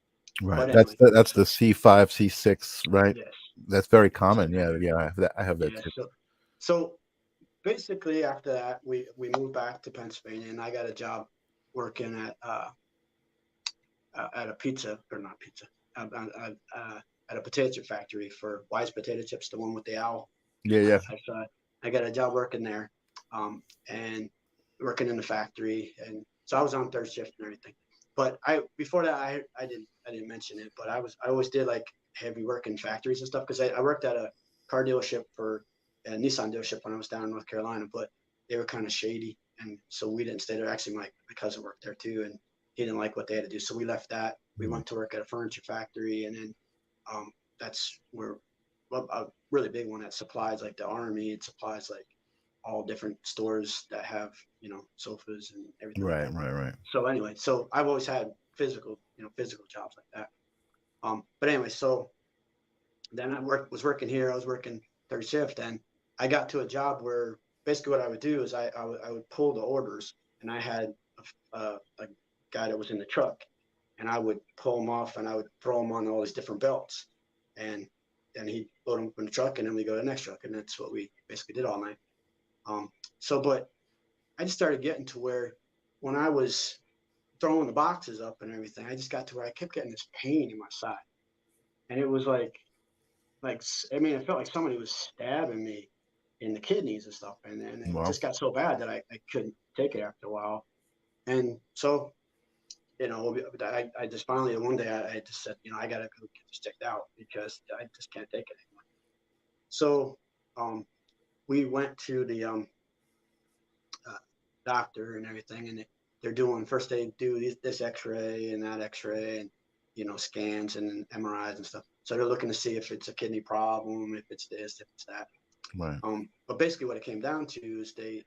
Right. But That's anyway, that's the C5, C6, right? yes, That's very so common. Yeah, yeah. I have that yeah, too. so basically after that, we moved back to Pennsylvania, and I got a job working at a pizza or not pizza, uh, uh, at a potato chip factory for Wise Potato Chips, the one with the owl. Yeah, yeah. I got a job working there, and working in the factory, and so I was on third shift and everything. But I before that I didn't mention it, but I always did like heavy work in factories and stuff because I worked at a car dealership for a Nissan dealership when I was down in North Carolina, but they were kind of shady, and so we didn't stay there. Actually, my cousin worked there too, and he didn't like what they had to do, so we left that. We Mm. went to work at a furniture factory, and then that's where a really big one that supplies like the army. It supplies like all different stores that have sofas and everything like Right, that. right, right. So anyway, so I've always had physical jobs like that. But anyway, so then was working here. I was working third shift, and I got to a job where basically what I would do is I would pull the orders, and I had a guy that was in the truck, and I would pull them off, and I would throw them on all these different belts, and then he'd load them up in the truck, and then we go to the next truck, and that's what we basically did all night. Um, but I just started getting to where when I was throwing the boxes up and everything, I just got to where I kept getting this pain in my side, and it was like I mean, it felt like somebody was stabbing me in the kidneys and stuff, and then it Well, just got so bad that I couldn't take it after a while, and so I just finally one day I just said, I gotta go get this checked out because I just can't take it anymore. So um, we went to the uh, doctor and everything, and they're doing first they do this X-ray and that X-ray and scans and MRIs and stuff. So they're looking to see if it's a kidney problem, if it's this, if it's that. right. But basically, what it came down to is they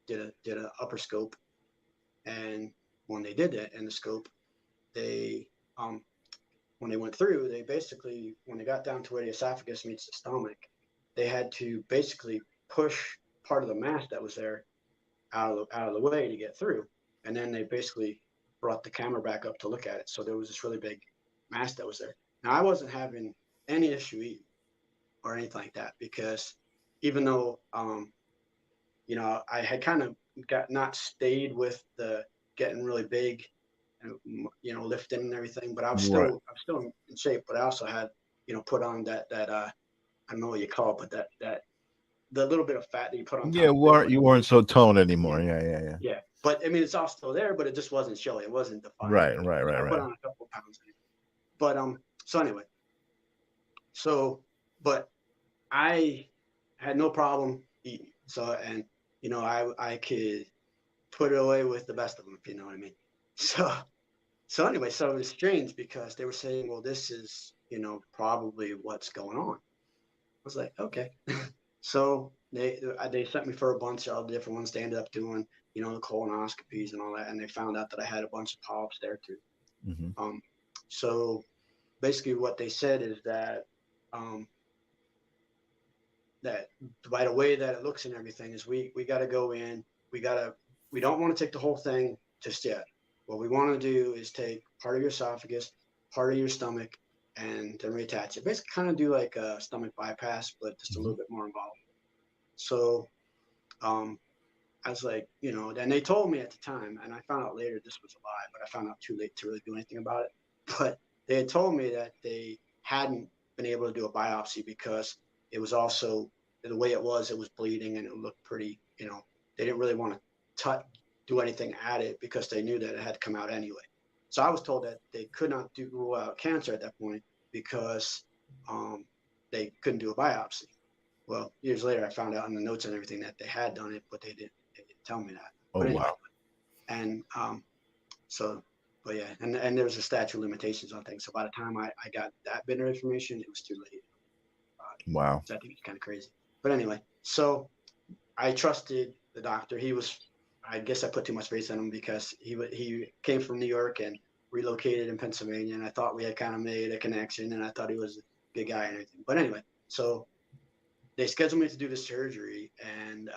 did a upper scope, and when they did that in the scope, they when they went through, they basically when they got down to where the esophagus meets the stomach, they had to basically push part of the mass that was there out of the way to get through. And then they basically brought the camera back up to look at it. So there was this really big mass that was there. Now I wasn't having any issue eating or anything like that because even though I had kind of got not stayed with the getting really big and lifting and everything, but Right. I'm still in shape. But I also had put on that I don't know what you call it, but that the little bit of fat that you put on Yeah, top of it, but you weren't so toned yeah, anymore. Yeah, yeah, yeah. yeah. But I mean, it's all still there, but it just wasn't showy. It wasn't defined or Right, anything. right, So right, I put right. on a couple of pounds. But so anyway, so but I had no problem eating. So and I could put it away with the best of them, if you know what I mean. So anyway, so it was strange because they were saying, well, this is probably what's going on. I was like, okay. So they sent me for a bunch of different ones. They ended up doing the colonoscopies and all that, and they found out that I had a bunch of polyps there too. Hmm. Um, so basically, what they said is um, that by the way that it looks and everything is we got to go in. We don't want to take the whole thing just yet. What we want to do is take part of your esophagus, part of your stomach, and then reattach it. Basically, kind of do like a stomach bypass, but just a Hmm. little bit more involved. So um, I was like, and they told me at the time, and I found out later this was a lie, but I found out too late to really do anything about it. But they had told me that they hadn't been able to do a biopsy because it was also the way it was bleeding and it looked pretty, they didn't really want to do anything at it because they knew that it had to come out anyway. So I was told that they could not rule out cancer at that point because um, they couldn't do a biopsy. Well, years later, I found out in the notes and everything that they had done it, but they didn't tell me that. Oh, But anyway, wow. and so, but yeah, and there was a statute of limitations on things. So by the time I got that bit of information, it was too late. Wow. So I think it's kind of crazy. But anyway, so I trusted the doctor. I guess I put too much faith in him because he came from New York and relocated in Pennsylvania, and I thought we had kind of made a connection, and I thought he was a good guy and everything. But anyway, so they scheduled me to do the surgery, and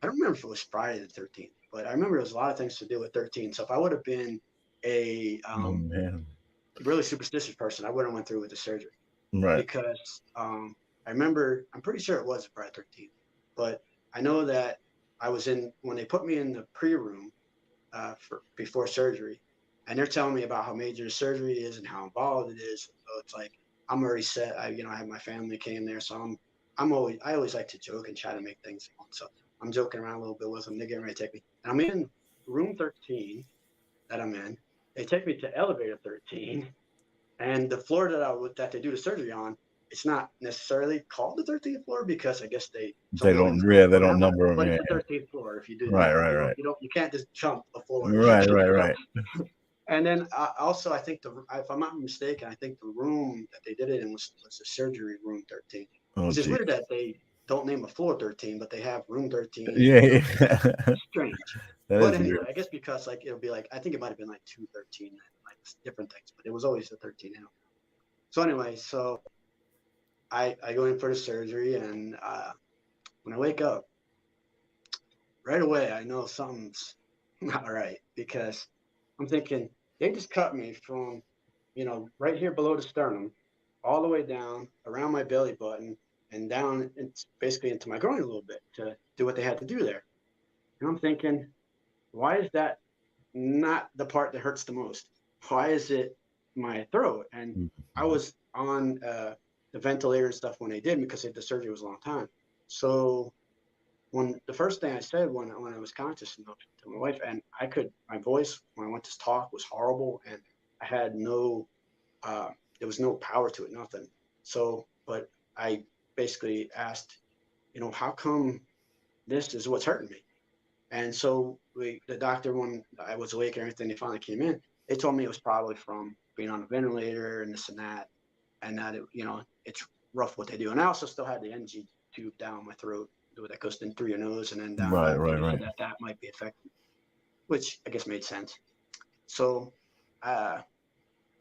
I don't remember if it was Friday the 13th, but I remember there was a lot of things to do with 13. So if I would have been a Oh man. really superstitious person, I wouldn't have went through with the surgery Right. because I remember, I'm pretty sure it was Friday 13th, but I know that I was in, when they put me in the pre-room for before surgery, and they're telling me about how major the surgery is and how involved it is. So it's like I'm already set. I have my family came there, so I always like to joke and try to make things fun. So I'm joking around a little bit with them. They're getting ready to take me, and I'm in room 13 that I'm in. They take me to elevator 13, and the floor that they do the surgery on, it's not necessarily called the 13th floor because I guess some They buildings don't, yeah, they don't don't have that, number them. but it's Yeah. the 13th floor. If you didn't Right, know, right, right. you can't just jump a floor. Right, right, So, right. and then also, I think if I'm not mistaken, I think the room that they did it in was the surgery room 13, Oh, which is geez. weird that they don't name a floor 13, but they have room 13 Yeah, and room 13. yeah. Strange. That But is weird. anyway, I guess because like it'll be like, I think it might have been like 213, like different things, but it was always the 13. So anyway, so I go in for the surgery, and when I wake up, right away I know something's not right because I'm thinking they just cut me from, right here below the sternum, all the way down around my belly button and down basically into my groin a little bit to do what they had to do there. And I'm thinking, why is that not the part that hurts the most? Why is it my throat? And I Mhm. was on the ventilator and stuff when they did because the surgery was a long time. So when the first thing I said when I was conscious to my wife, and my voice when I went to talk was horrible, and I had uh, there was no power to it, nothing. So, but I basically asked, how come this is what's hurting me? And so the doctor, when I was awake and everything, they finally came in. They told me it was probably from being on a ventilator and this and that it's rough what they do. And I also still had the NG tube down my throat that goes in through your nose and then down. Right, And right, they said right. that might be affected, which I guess made sense. So, uh,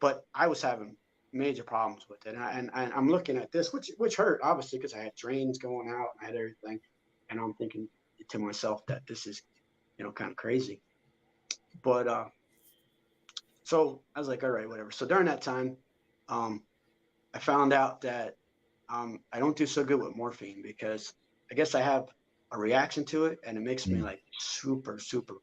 but I was having major problems with it, and I'm looking at this, which hurt obviously because I had drains going out and I had everything, and I'm thinking to myself that this is kind of crazy. But so I was like, all right, whatever. So during that time, um, I found out that I don't do so good with morphine because I guess I have a reaction to it, and it makes me Mm. like super, super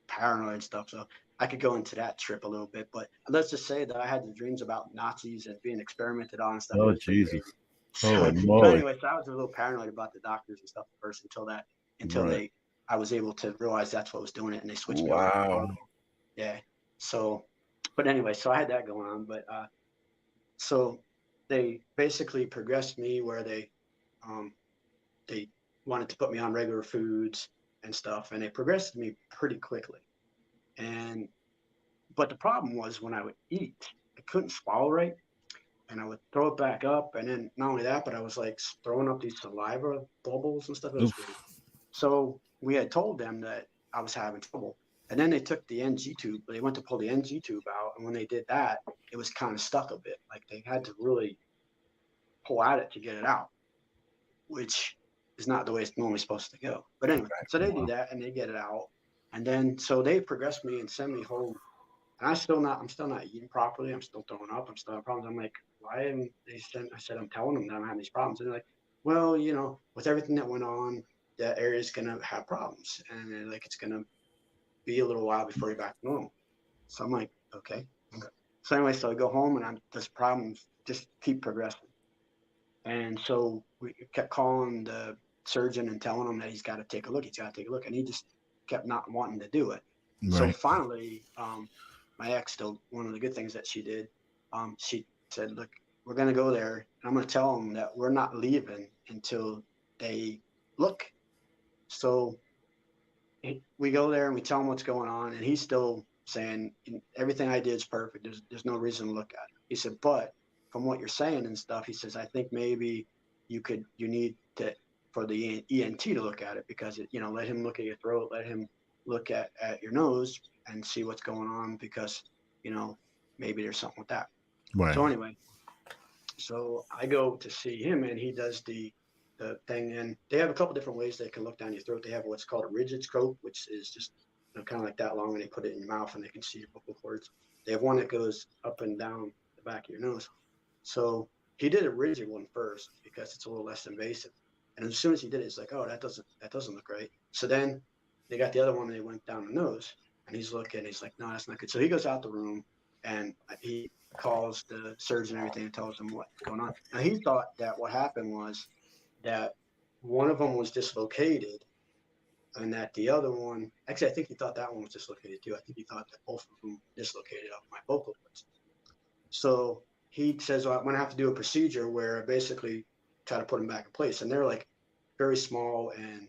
paranoid and stuff. So I could go into that trip a little bit, but let's just say that I had the dreams about Nazis and being experimented on and stuff. It Oh, was pretty Jesus. crazy. Holy So moly. anyway, so I was a little paranoid about the doctors and stuff at first until Right. I was able to realize that's what was doing it, and they switched me over to Wow. Congo. Yeah. So, but anyway, so I had that going on, but so they basically progressed me where um, they wanted to put me on regular foods and stuff, and they progressed me pretty quickly. And but the problem was when I would eat, I couldn't swallow right, and I would throw it back up, and then not only that, but I was like throwing up these saliva bubbles and stuff. It was weird. Oof. So we had told them that I was having trouble. And then they took the NG tube, they went to pull the NG tube out. And when they did that, it was kind of stuck a bit. Like they had to really pull at it to get it out, which is not the way it's normally supposed to go. But anyway, so they do Wow. that and they get it out. And then so they progress me and send me home. And I'm still not eating properly. I'm still throwing up. I'm still having problems. I'm like, why am they sent? I said, I'm telling them that I'm having these problems. And they're like, well, with everything that went on, that area is gonna have problems. And they're like, it's gonna be a little while before you're back to normal. So I'm like, okay. So anyway, so I go home and this problems just keep progressing. And so we kept calling the surgeon and telling him that he's got to take a look. He's got to take a look. And he just kept not wanting to do it. So Right. finally, my ex, still one of the good things that she did, she said, look, we're going to go there. And I'm going to tell them that we're not leaving until they look. So we go there and we tell him what's going on. And he's still saying, everything I did is perfect. There's no reason to look at it. He said, but from what you're saying and stuff, he says, I think maybe you need to, for the ENT to look at it because, let him look at your throat, let him look at your nose and see what's going on because, maybe there's something with that. Right. So anyway, so I go to see him and he does the thing, and they have a couple different ways they can look down your throat. They have what's called a rigid scope, which is just kind of like that long, and they put it in your mouth and they can see your vocal cords. They have one that goes up and down back of your nose. So he did a rigid one first because it's a little less invasive. And as soon as he did it, it's like, oh, that doesn't look right. So then they got the other one and they went down the nose, and he's looking, he's like, no, that's not good. So he goes out the room and he calls the surgeon and everything and tells him what's going on. Now he thought that what happened was that one of them was dislocated and that the other one, actually, I think he thought that one was dislocated too. I think he thought that both of them dislocated off my vocal cords. So he says, well, I'm going to have to do a procedure where I basically try to put them back in place. And they're like very small and,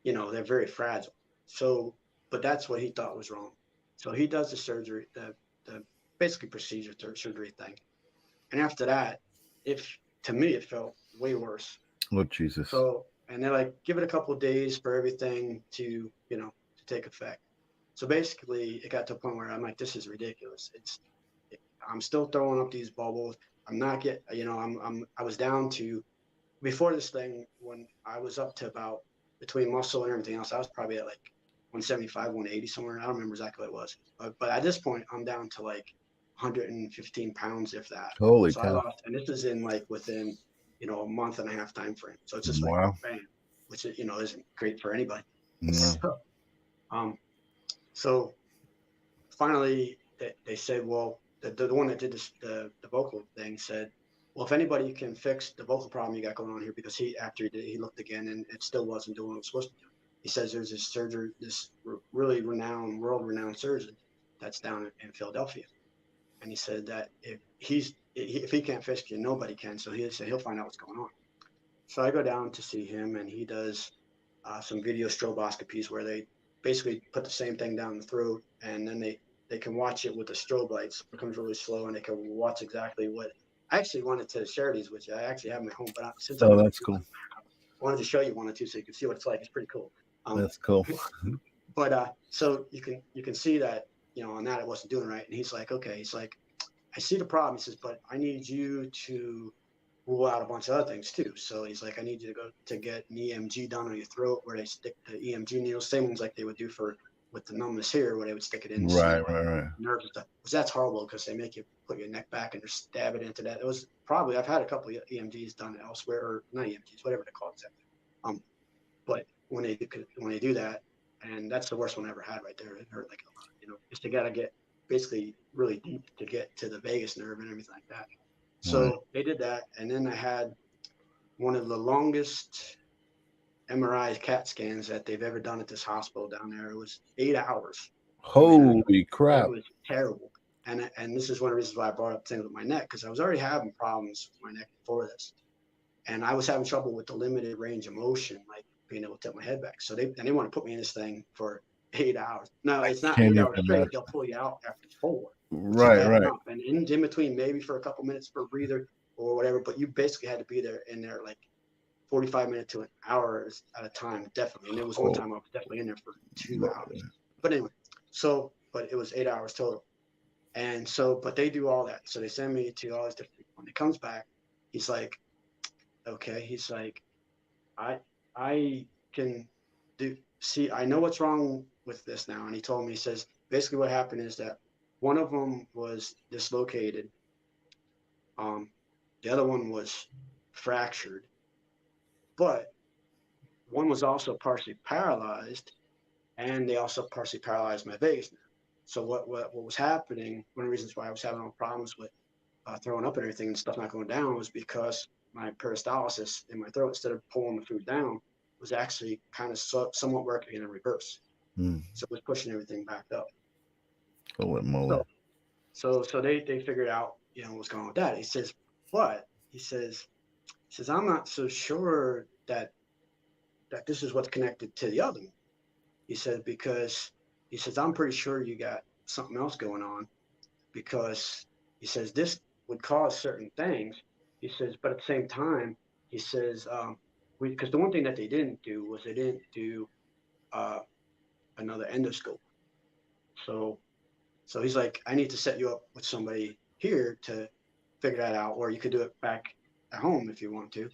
they're very fragile. So, but that's what he thought was wrong. So he does the surgery, the basically procedure, surgery thing. And after that, to me, it felt way worse. Oh, Jesus. So, and they're like, give it a couple of days for everything to take effect. So basically, it got to a point where I'm like, this is ridiculous. I'm still throwing up these bubbles. I'm not I was down to, before this thing, when I was up to about, between muscle and everything else, I was probably at like 175, 180 somewhere. I don't remember exactly what it was. But at this point, I'm down to like 115 pounds, if that. Holy So I cow. lost, and this is in like within, a month and a half time frame. So it's just like, Wow. bam, which, isn't great for anybody. No. So finally they said, well, the one that did this, the vocal thing said, well, if anybody can fix the vocal problem you got going on here, because after he did, he looked again and it still wasn't doing what it was supposed to do. He says there's this surgeon, this really world renowned surgeon that's down in Philadelphia. And he said that if he can't fix you, nobody can. So he said he'll find out what's going on. So I go down to see him, and he does some video stroboscopies where they basically put the same thing down the throat, and then they can watch it with the strobe lights. It becomes really slow, and they can watch exactly what. I actually wanted to share these with you. I actually have them at home, but since I'm That's cool. I wanted to show you one or two so you can see what it's like. It's pretty cool. That's cool. But so you can see that on that it wasn't doing right, and he's like, okay, he's like, I see the problem. He says, but I need you to rule out a bunch of other things too. So he's like, I need you to go to get an EMG done on your throat where they stick the EMG needles, same ones like they would do with the numbness here, where they would stick it in Right. nerves and stuff. Because that's horrible because they make you put your neck back and just stab it into that. It was probably, I've had a couple of EMGs done elsewhere, or not EMGs, whatever they call it. But when they do that, and that's the worst one I ever had right there. It hurt like a lot, just to gotta get basically really deep to get to the vagus nerve and everything like that. So they did that, and then I had one of the longest MRI CAT scans that they've ever done at this hospital down there. It was 8 hours. Holy crap. It was terrible. And this is one of the reasons why I brought up things with my neck, because I was already having problems with my neck before this. And I was having trouble with the limited range of motion, like being able to tip my head back. So they want to put me in this thing for 8 hours. No, it's not 8 hours straight. They'll pull you out after 4. Right. Enough. And in between, maybe for a couple minutes for a breather or whatever, but you basically had to be in there like 45 minutes to an hour at a time, definitely. And there was one time I was definitely in there for 2 hours. But anyway, but it was 8 hours total. And so, but they do all that. So they send me to all these different people. When he comes back, he's like, okay, he's like, I can see, I know what's wrong with this now. And he told me, he says, basically what happened is that one of them was dislocated. The other one was fractured, but one was also partially paralyzed, and they also partially paralyzed my vagus nerve. So what was happening, one of the reasons why I was having all problems with throwing up and everything and stuff not going down, was because my peristalsis in my throat, instead of pulling the food down, was actually kind of somewhat working in reverse. So it was pushing everything back up. Holy moly. So they figured out, what's going on with that. He says, but he says, I'm not so sure that this is what's connected to the other one. He said, because he says, I'm pretty sure you got something else going on, because he says this would cause certain things. He says, but at the same time, he says, because the one thing that they didn't do was they didn't do another endoscope. So he's like, I need to set you up with somebody here to figure that out, or you could do it back at home if you want to.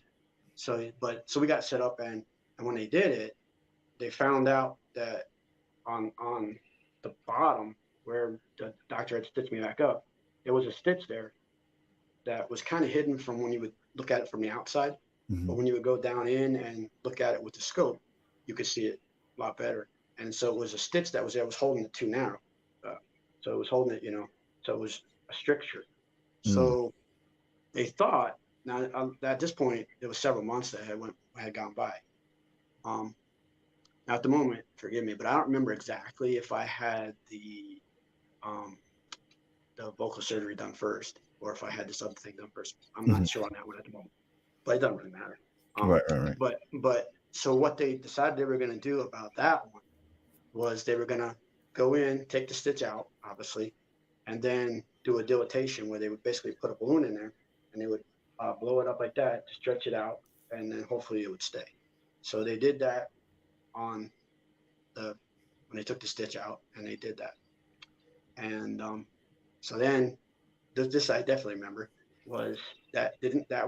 So we got set up, and when they did it, they found out that on the bottom where the doctor had stitched me back up, there was a stitch there, that was kind of hidden from when you would look at it from the outside. But Mhm. when you would go down in and look at it with the scope, you could see it a lot better. And so it was a stitch that was there, was holding it too narrow. Uh, so it was holding it, so it was a stricture. Mm. So they thought, now at this point, it was several months that had gone by. Um, Now at the moment, forgive me, but I don't remember exactly if I had um, the vocal surgery done first or if I had this other thing done first. I'm not Mhm. sure on that one at the moment, but it doesn't really matter. Right, right, right. But so what they decided they were going to do about that one was they were going to go in, take the stitch out, obviously, and then do a dilatation where they would basically put a balloon in there and they would blow it up like that to stretch it out, and then hopefully it would stay. So they did that on the when they took the stitch out, and they did that. And so then this I definitely remember was that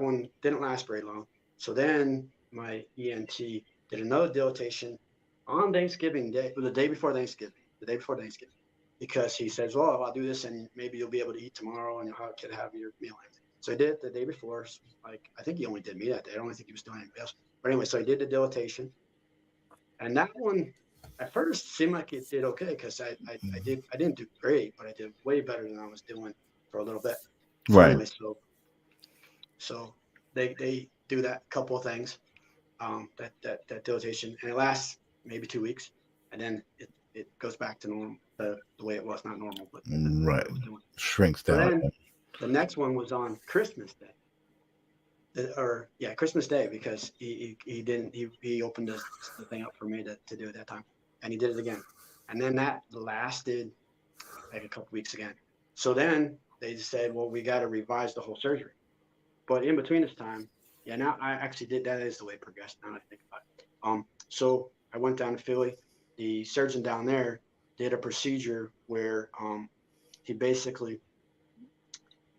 one didn't last very long. So then my ENT did another dilatation on Thanksgiving Day, or the day before Thanksgiving, because he says, "Well, I'll do this, and maybe you'll be able to eat tomorrow, and you'll have your meal." So I did it the day before. Like I think he only did me that day. I don't think he was doing anything else. But anyway, so I did the dilatation, and that one at first seemed like it did okay because I didn't do great, but I did way better than I was doing for a little bit. So Right. anyway, so they do that couple of things, that dilatation, and it lasts maybe 2 weeks, and then it goes back to normal, the way it was, not normal, but what Right. it was doing. Shrinks So down. then the next one was on Christmas Day, Christmas Day, because he didn't he opened the thing up for me to do it that time, and he did it again, and then that lasted like a couple weeks again. So then they said, well, we got to revise the whole surgery. But in between this time, yeah, now I actually did that is the way it progressed. Now that I think about it. So I went down to Philly. The surgeon down there did a procedure where he basically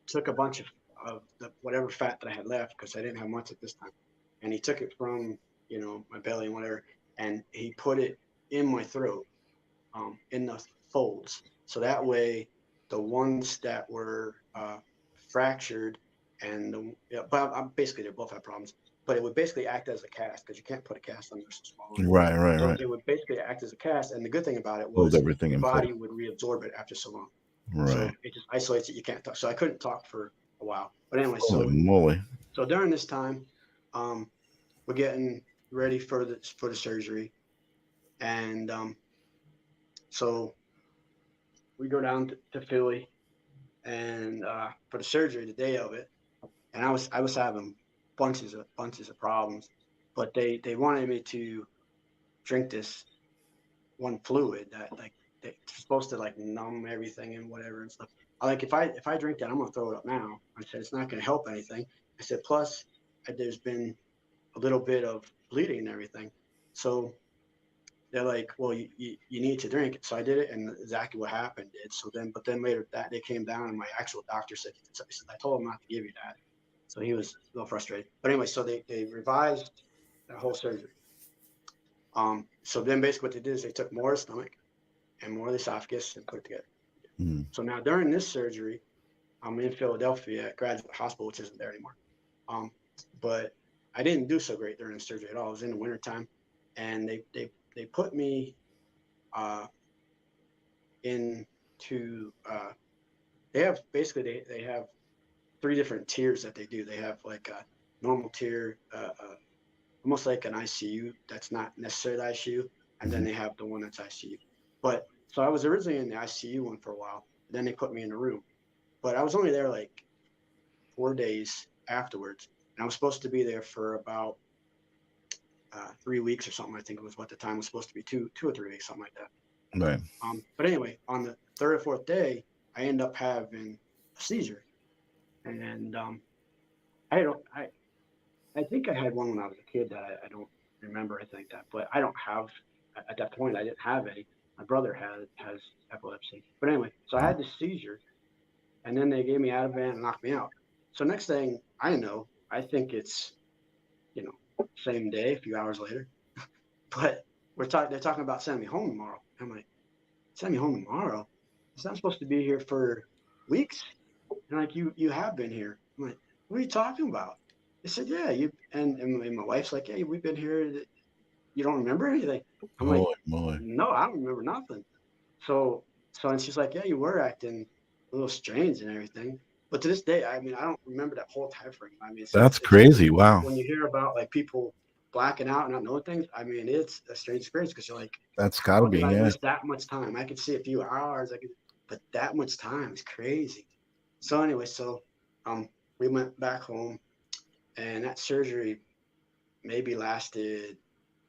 took a bunch of whatever fat that I had left, because I didn't have much at this time, and he took it from my belly and whatever, and he put it in my throat, in the folds, so that way the ones that were fractured and but basically they both had problems, but it would basically act as a cast because you can't put a cast on there so small. Right, right, So right. it would basically act as a cast, and the good thing about it Hold was everything your in place. body would reabsorb it after so long. Right. So it just isolates it. You can't talk. So I couldn't talk for a while. But anyway, Holy moly. so during this time, um, we're getting ready for the surgery, and so we go down to Philly, and for the surgery the day of it, and I was having bunches of problems, but they wanted me to drink this one fluid that like it's supposed to like numb everything and whatever and stuff. I like if I drink that, I'm gonna throw it up now. I said it's not gonna help anything. I said plus there's been a little bit of bleeding and everything, so they're like, well, you need to drink it. So I did it, and exactly what happened did. But then later that they came down, and my actual doctor said, I told him not to give you that. So he was a little frustrated. But anyway, so they revised the whole surgery. So then basically what they did is they took more of the stomach and more of the esophagus and put it together. Mm. So now during this surgery, I'm in Philadelphia at Graduate Hospital, which isn't there anymore. Um, but I didn't do so great during the surgery at all. It was in the wintertime, and they put me uh, into they have basically they have three different tiers that they do. They have like a normal tier, almost like an ICU that's not necessarily the ICU, and then Mhm. they have the one that's ICU. But so I was originally in the ICU one for a while. Then they put me in a room, but I was only there like 4 days afterwards, and I was supposed to be there for about 3 weeks or something. I think it was what the time was supposed to be, 2 or 3 weeks, something like that. Right. But anyway, on the third or fourth day, I end up having a seizure, and I don't I think I had one when I was a kid that I don't remember. I think that, but I don't have at that point. I didn't have any. My brother has epilepsy, but anyway, so I Mm. had this seizure, and then they gave me Ativan and knocked me out. So next thing I know, I think it's same day, a few hours later, but they're talking about sending me home tomorrow. I'm like, send me home tomorrow? It's not supposed to be here for weeks. And like you have been here. I'm like, what are you talking about? They said, yeah, and my wife's like, hey, we've been here. You don't remember anything? I'm like, Holy moly. no, I don't remember nothing. So, and she's like, yeah, you were acting a little strange and everything. But to this day, I mean, I don't remember that whole time frame. I mean, That's it's crazy. Wow. when you hear about like people blacking out and not knowing things. I mean, it's a strange experience because you're like, That's gotta how be, did I yeah. miss that much time? I could see a few hours, but that much time is crazy. So anyway, um, we went back home, and that surgery maybe lasted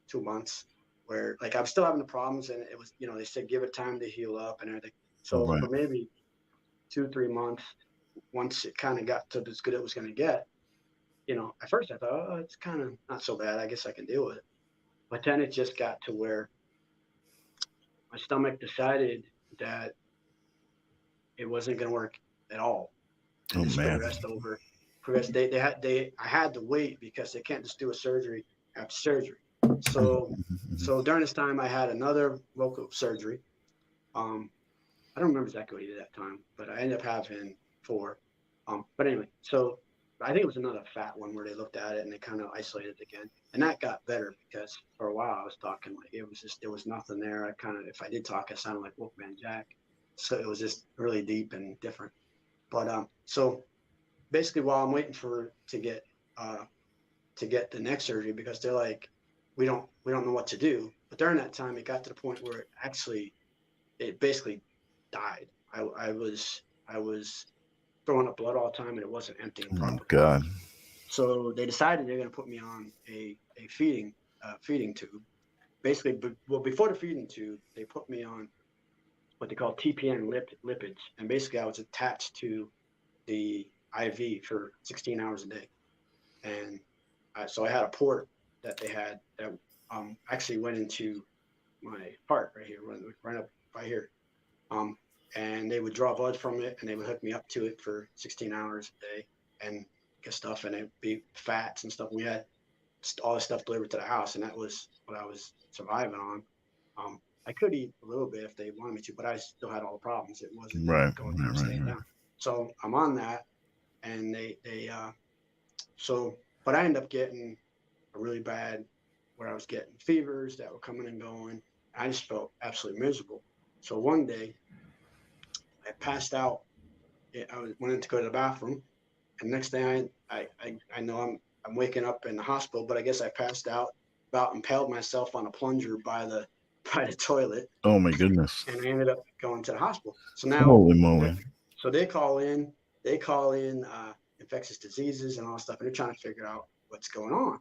2 months. Where like I was still having the problems, and it was they said give it time to heal up and everything. So Right. for maybe 2 3 months, once it kind of got to as good as it was going to get, at first I thought, oh, it's kind of not so bad. I guess I can deal with it. But then it just got to where my stomach decided that it wasn't going to work at all, and Oh this man. progressed over. Progressed. I had to wait because they can't just do a surgery after surgery. So Mhm. so during this time, I had another local surgery. Um, I don't remember exactly what he did that time, but I ended up having four. But anyway, so I think it was another fat one where they looked at it and they kind of isolated it again, and that got better because for a while I was talking like it was just there was nothing there. I kind of if I did talk, I sounded like Wolfman Jack, so it was just really deep and different. But so basically, while I'm waiting uh to get the neck surgery because they're like, we don't know what to do. But during that time, it got to the point where it basically died. I was throwing up blood all the time and it wasn't emptying Oh properly. God. So they decided they're going to put me on a feeding tube. Basically, well, before the feeding tube, they put me on what they call TPN lipids, and basically I was attached to the IV for 16 hours a day, and so I had a port that they had that actually went into my heart right here, right up right here. Um, and they would draw blood from it and they would hook me up to it for 16 hours a day and get stuff, and it'd be fats and stuff. We had all this stuff delivered to the house, and that was what I was surviving on. I could eat a little bit if they wanted me to, but I still had all the problems. It wasn't Right. staying Right. down. So I'm on that, and but I ended up getting a really bad where I was getting fevers that were coming and going. I just felt absolutely miserable. So one day I passed out. Went in to go to the bathroom, and next thing I know I'm waking up in the hospital, but I guess I passed out, about impaled myself on a plunger by the by the toilet, Oh my goodness. and I ended up going to the hospital. So now, Holy moly. so they call in infectious diseases and all that stuff, and they're trying to figure out what's going on.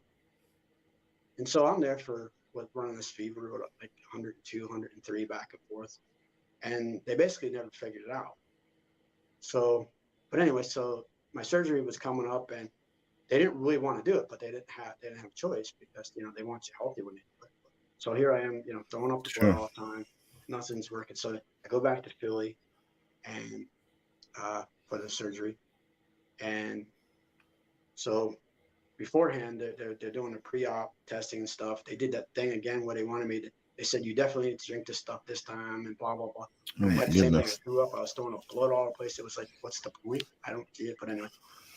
And so I'm there for running this fever, like 102, 103 back and forth, and they basically never figured it out. So, but anyway, so my surgery was coming up, and they didn't really want to do it, but they didn't have a choice because they want you healthy when they do it. So here I am, throwing up the blood Sure. all the time. Nothing's working. So I go back to Philly and for the surgery, and so beforehand they're doing the pre-op testing and stuff. They did that thing again where they wanted me to. They said you definitely need to drink this stuff this time and blah blah blah. Oh And I my had the same thing. I goodness. threw up. I was throwing up blood all over the place. It was like, what's the point? I don't see it. But anyway,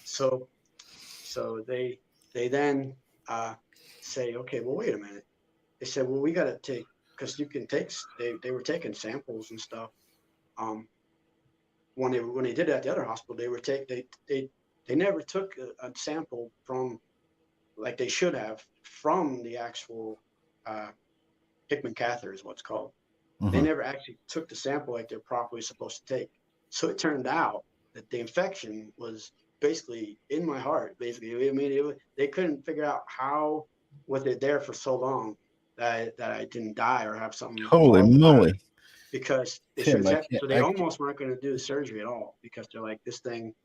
so they then say, okay, well, wait a minute. They said, well, we got to take because you can take. They were taking samples and stuff. Um, when they did it at the other hospital, they never took a sample from like they should have from the actual uh, Hickman catheter is what's called. They Uh-huh. never actually took the sample like they're properly supposed to take. So it turned out that the infection was basically in my heart. Basically, I mean, they couldn't figure out how was it there for so long that I didn't die or have something Holy horrible happen moly. because they Tim, I said can't so they almost weren't going to do the surgery at all because they're like this thing.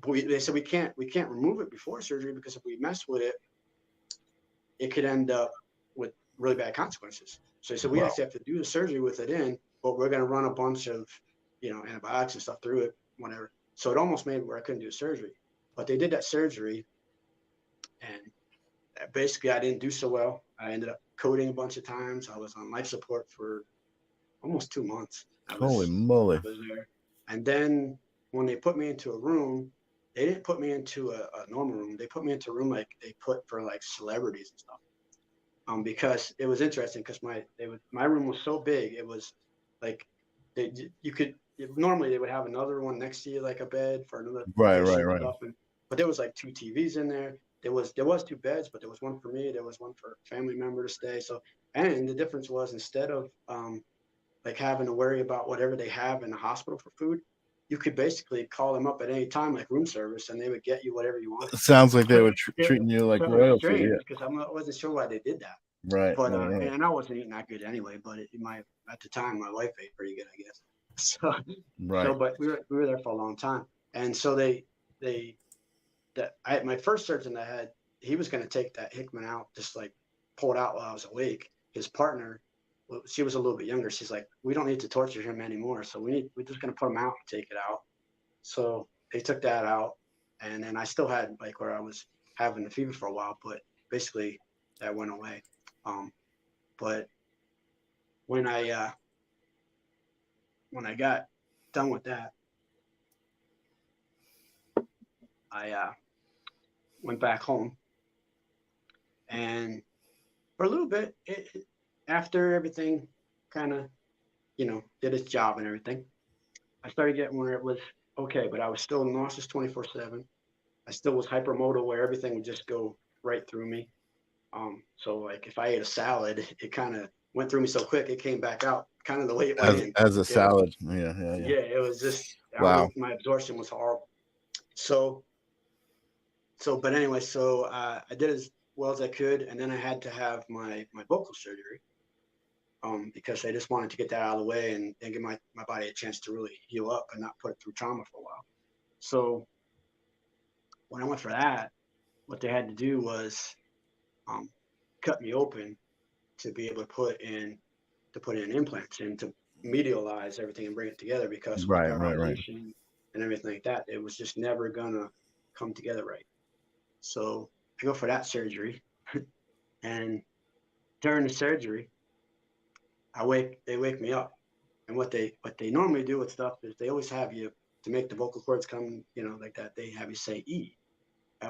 They said we can't remove it before surgery because if we mess with it, it could end up with really bad consequences. So he said, we wow. actually have to do the surgery with it in, but we're going to run a bunch of, antibiotics and stuff through it, whatever. So it almost made it where I couldn't do surgery. But they did that surgery, and basically I didn't do so well. I ended up coding a bunch of times. I was on life support for almost 2 months. I Holy was moly. there. And then when they put me into a room, they didn't put me into a normal room. They put me into a room like they put for like celebrities and stuff. Because it was interesting because my room was so big. It was like you could normally they would have another one next to you, like a bed for another Right, right, patient right. stuff, but there was like two TVs in there. There was two beds, but there was one for me. There was one for a family member to stay. So, and the difference was, instead of like having to worry about whatever they have in the hospital for food, you could basically call them up at any time, like room service, and they would get you whatever you wanted. Sounds like they But were treating you like so it was royalty. strange Yeah. because I wasn't sure why they did that. Right, But right, right. and I wasn't eating that good anyway. But at the time, my wife ate pretty good, I guess. So Right. but we were there for a long time, and so they that my first surgeon I had, he was going to take that Hickman out, just like pull it out while I was awake. His partner, she was a little bit younger. She's like, we don't need to torture him anymore, so we're just going to put him out and take it out. So they took that out, and then I still had like where I was having the fever for a while, but basically that went away. But when I got done with that, I went back home, and for a little bit, after everything kind of did its job and everything, I started getting where it was okay, but I was still nauseous 24/7. I still was hypermodal, where everything would just go right through me. So like if I ate a salad, it kind of went through me so quick, it came back out kind of the way it went in. As a It, salad. Yeah, yeah, yeah. yeah, it was just Wow. my absorption was horrible. So but anyway, so I did as well as I could, and then I had to have my vocal surgery, because I just wanted to get that out of the way and give my body a chance to really heal up and not put it through trauma for a while. So when I went for that, what they had to do was um, cut me open to be able to put in implants and to medialize everything and bring it together, because with the Right, right, right. paralyzation and everything like that, it was just never gonna come together right. So I go for that surgery, and during the surgery, they wake me up, and what they normally do with stuff is they always have you, to make the vocal cords come, like that. They have you say E,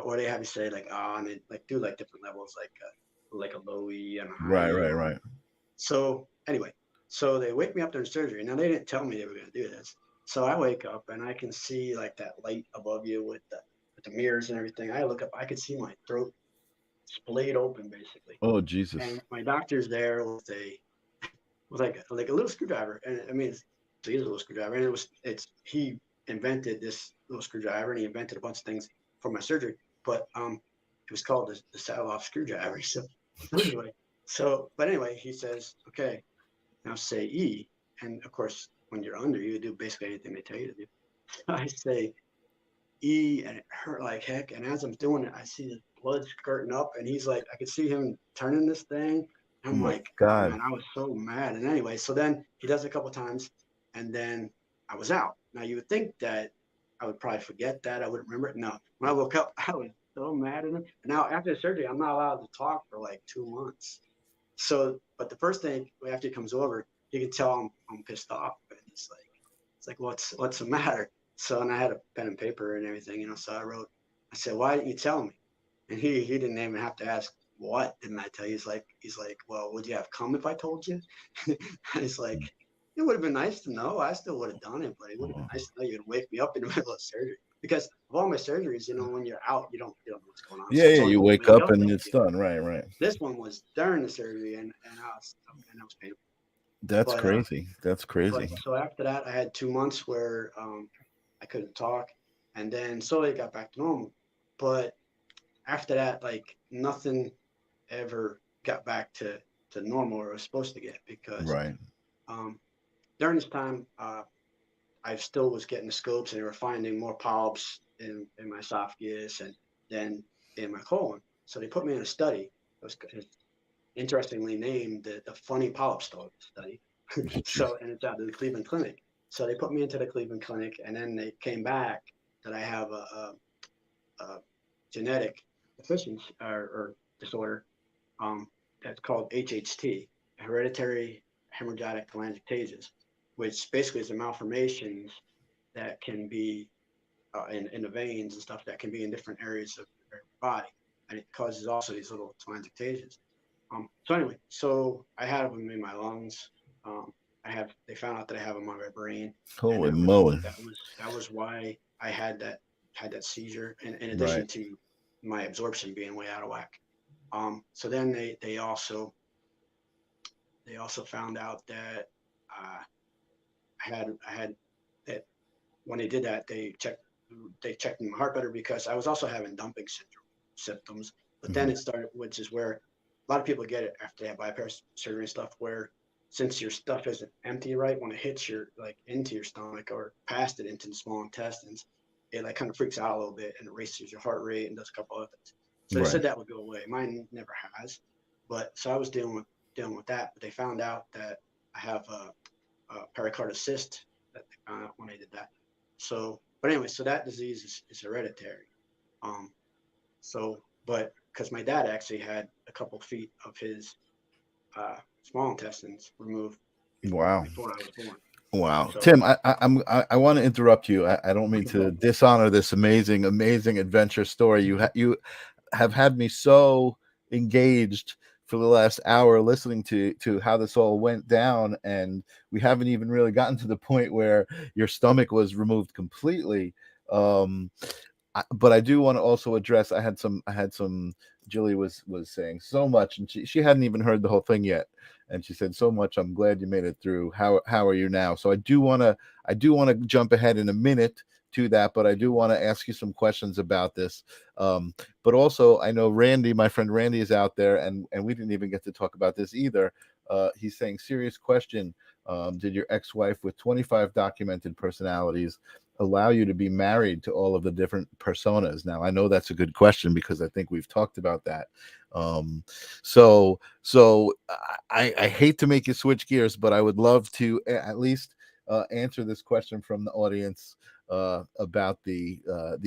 or they have you say like ah, and they like do like different levels, like a low E and a high Right, E. right, right. So anyway, so they wake me up during surgery. Now they didn't tell me they were going to do this. So I wake up and I can see like that light above you with the mirrors and everything. I look up, I could see my throat splayed open basically, Oh, Jesus. and my doctor's there with like a little screwdriver, and I mean he's a little screwdriver, and he invented this little screwdriver, and he invented a bunch of things for my surgery, but it was called the saddle off screwdriver. So anyway, but anyway, he says, okay, now say E, and of course when you're under, you do basically anything they tell you to do. I say E, and it hurt like heck, and as I'm doing it, I see the blood skirting up, and he's like, I could see him turning this thing. Oh I'm my like, oh God. man, I was so mad. And anyway, so then he does it a couple of times, and then I was out. Now you would think that I would probably forget that, I wouldn't remember it. No, when I woke up, I was so mad at him. And now after the surgery, I'm not allowed to talk for like 2 months. So, but the first thing after he comes over, you can tell I'm pissed off, and it's like, what's the matter? So, and I had a pen and paper and everything, so I said, why didn't you tell me? And he didn't even have to ask, what didn't I tell you? He's like, well, would you have come if I told you? He's like, it would have been nice to know. I still would have done it, but it would have been nice to know you'd wake me up in the middle of surgery. Because of all my surgeries, when you're out, you don't know what's going on. Yeah, So it's yeah. only You when you wake wake up up and that it's you. done. Right, right. This one was during the surgery, and I was painful. That's But crazy. That's crazy. so after that, I had 2 months where I couldn't talk, and then slowly got back to normal. But after that, like nothing ever got back to normal, or was supposed to get, because Right. um, during this time, I still was getting the scopes, and they were finding more polyps in my esophagus and then in my colon. So they put me in a study. It's interestingly named the funny polyp study. Jeez. So, and it's out of the Cleveland Clinic. So they put me into the Cleveland Clinic, and then they came back that I have a genetic deficiency or disorder, that's called HHT, hereditary hemorrhagic telangiectasias, which basically is a malformations that can be in the veins and stuff that can be in different areas of your body, and it causes also these little telangiectasias. So anyway, so I had them in my lungs. They found out that I have them on my brain, and Holy moly! that was why I had that seizure, in Right. addition to my absorption being way out of whack. So then they also found out that I had that when they did that they checked my heart better because I was also having dumping syndrome symptoms. But then Mhm. it started, which is where a lot of people get it after they have bypass surgery and stuff, where since your stuff isn't empty right when it hits your like into your stomach or past it into the small intestines, it like kind of freaks out a little bit and it races your heart rate and does a couple other things. So they Right. said that would go away. Mine never has, but so I was dealing with that. But they found out that I have a pericardial cyst that they found out when they did that. So, but anyway, so that disease is hereditary. Um, but because my dad actually had a couple feet of his small intestines removed Wow. before I was born. Wow, So, Tim, I want to interrupt you. I don't mean okay, to go. dishonor this amazing adventure story. You have had me so engaged for the last hour listening to how this all went down, and we haven't even really gotten to the point where your stomach was removed completely. Um, but I do want to also address. I had some. Julie was saying so much, and she hadn't even heard the whole thing yet, and she said so much. I'm glad you made it through. How are you now? So I do want to jump ahead in a minute to that, but I do want to ask you some questions about this. But also, I know Randy, my friend Randy, is out there, and we didn't even get to talk about this either. He's saying, serious question. Did your ex-wife with 25 documented personalities allow you to be married to all of the different personas? Now, I know that's a good question because I think we've talked about that. Um, so I hate to make you switch gears, but I would love to at least answer this question from the audience about the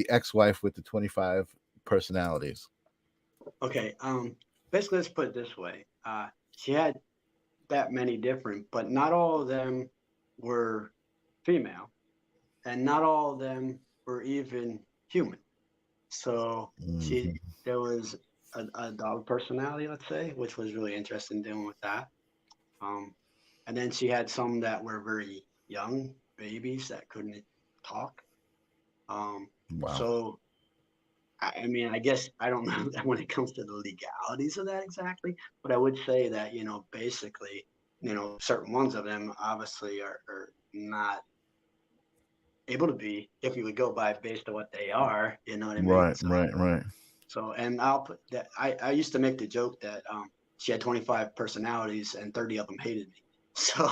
ex-wife with the 25 personalities. Okay. Basically, let's put it this way. She had that many different, but not all of them were female, and not all of them were even human. So she Mhm. there was a dog personality, let's say, which was really interesting dealing with that. Um, and then she had some that were very young babies that couldn't talk. Um, Wow. so I mean, I guess I don't know when it comes to the legalities of that exactly, but I would say that basically, certain ones of them obviously are not able to be if you would go by based on what they are. You know what I mean? Right, right, right. So, and I'll put that. I used to make the joke that she had 25 personalities and 30 of them hated me. So,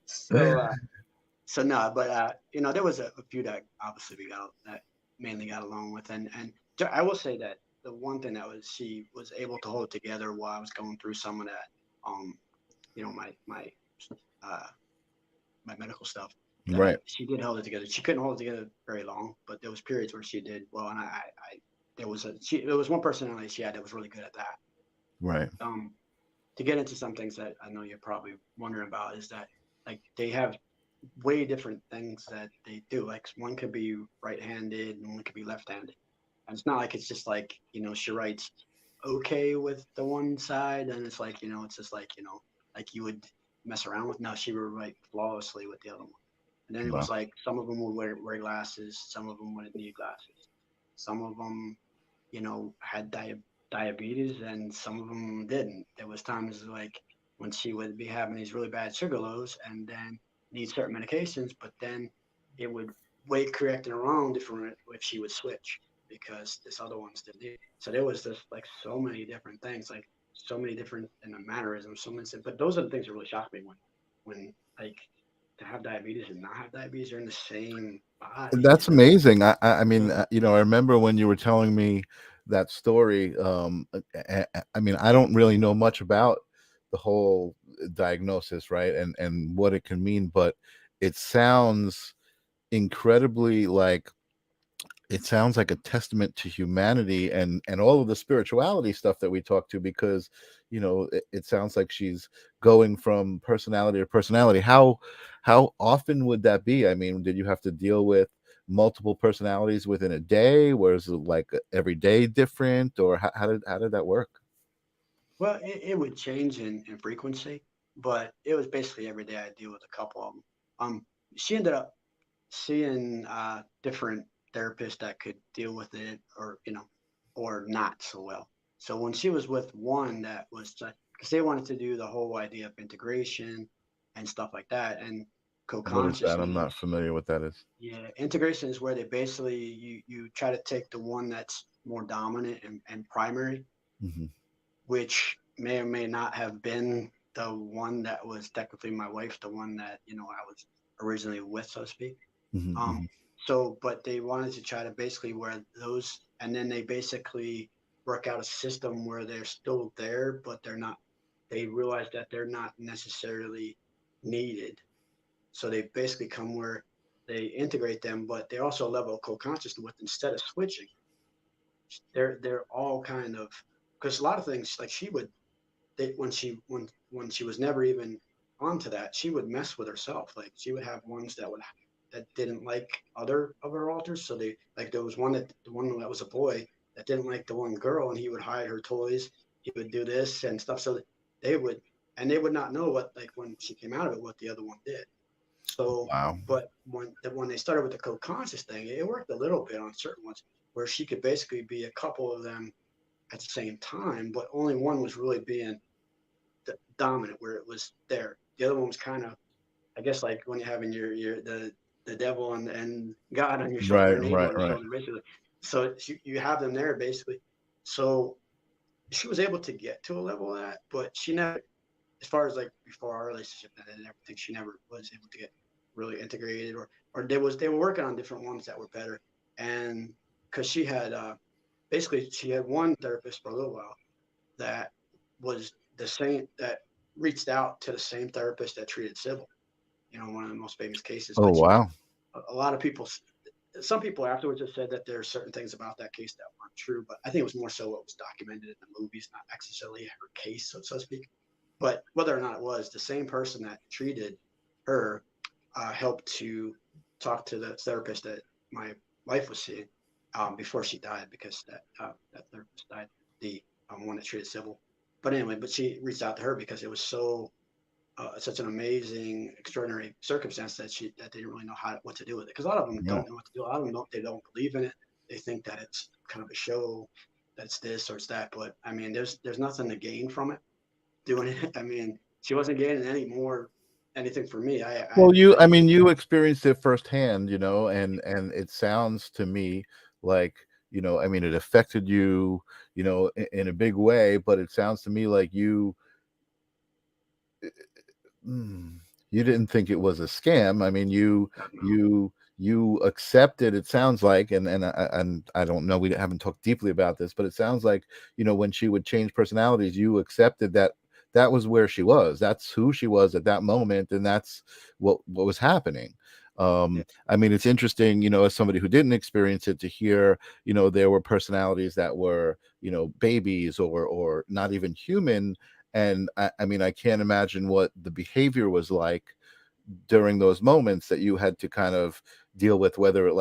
so, so no, but there was a few that obviously we got that mainly got along with, and I will say that the one thing that was she was able to hold together while I was going through some of that, um, my uh my medical stuff that Right, she did hold it together. She couldn't hold it together very long, but there was periods where she did well, and there was one personality she had that was really good at that. right. Um, to get into some things that I know you're probably wondering about is that like they have way different things that they do. Like one could be right-handed and one could be left-handed, and it's not like it's just like she writes okay with the one side, and it's like it's just like like you would mess around with. No, she would write flawlessly with the other one. And then it was Wow. like some of them would wear glasses, some of them wouldn't need glasses, some of them had diabetes, and some of them didn't. There was times like when she would be having these really bad sugar lows and then need certain medications, but then it would weight correct and wrong different if she would switch because this other one's didn't need. So there was just like so many different things, like so many different in the mannerisms, so many. But those are the things that really shocked me when like to have diabetes and not have diabetes are in the same body. That's amazing. I mean, So I remember when you were telling me that story. I mean, I don't really know much about the whole diagnosis, right, and what it can mean, but it sounds incredibly like it sounds like a testament to humanity and all of the spirituality stuff that we talk to, because it sounds like she's going from personality to personality. How often would that be? I mean, did you have to deal with multiple personalities within a day? Was it like every day different, or how did that work? Well, it would change in frequency, but it was basically every day I deal with a couple of them. She ended up seeing different therapists that could deal with it, or or not so well. So when she was with one that was, because they wanted to do the whole idea of integration and stuff like that, and What is that? I'm not co-consciousness. familiar what that is. Yeah, integration is where they basically you try to take the one that's more dominant and primary, Hmm. which may or may not have been the one that was technically my wife, the one that I was originally with, so to speak. Hmm. Um, Hmm. but they wanted to try to basically where those, and then they basically work out a system where they're still there, but they're not. They realize that they're not necessarily needed. So they basically come where they integrate them, but they also level of co-consciousness with, instead of switching, they're all kind of, because a lot of things like she would, when she was never even onto that, she would mess with herself. Like she would have ones that didn't like other of her alters. So they, like, there was the one that was a boy that didn't like the one girl, and he would hide her toys. He would do this and stuff. So they would, and they would not know what, like, when she came out of it, what the other one did. So, Wow. but when they started with the co-conscious thing, it worked a little bit on certain ones where she could basically be a couple of them at the same time, but only one was really being dominant, where it was there. The other one was kind of, I guess, like when you're having the devil and God on your shoulder, Right, an angel right, on your right. shoulder, basically. So you have them there basically. So she was able to get to a level of that, but she never, as far as like before our relationship and everything, she never was able to get really integrated, or they were working on different ones that were better. And because she had basically she had one therapist for a little while that was the same, that reached out to the same therapist that treated Sybil, one of the most famous cases, Oh, which wow. a lot of people, some people afterwards have said that there are certain things about that case that weren't true, but I think it was more so what was documented in the movies, not necessarily her case, so to speak. But whether or not it was the same person that treated her, helped to talk to the therapist that my wife was seeing before she died, because that therapist died, the one that treated Sybil. But anyway, but she reached out to her because it was such an amazing, extraordinary circumstance that they didn't really know what to do with it. Because a lot of them Yeah. don't know what to do. A lot of them they don't believe in it. They think that it's kind of a show, that's this or it's that. But I mean, there's nothing to gain from it doing it. I mean, she wasn't gaining anything for me. Well, I I mean, you experienced it firsthand, and it sounds to me like, I mean, it affected you, in a big way, but it sounds to me like mm, you didn't think it was a scam. I mean, don't know. you accepted, it sounds like, and I don't know, we haven't talked deeply about this, but it sounds like, when she would change personalities, you accepted that that was where she was. That's who she was at that moment, and that's what was happening. Yeah, I mean, it's interesting, as somebody who didn't experience it, to hear, there were personalities that were, babies or not even human, and I mean, I can't imagine what the behavior was like during those moments that you had to kind of deal with, whether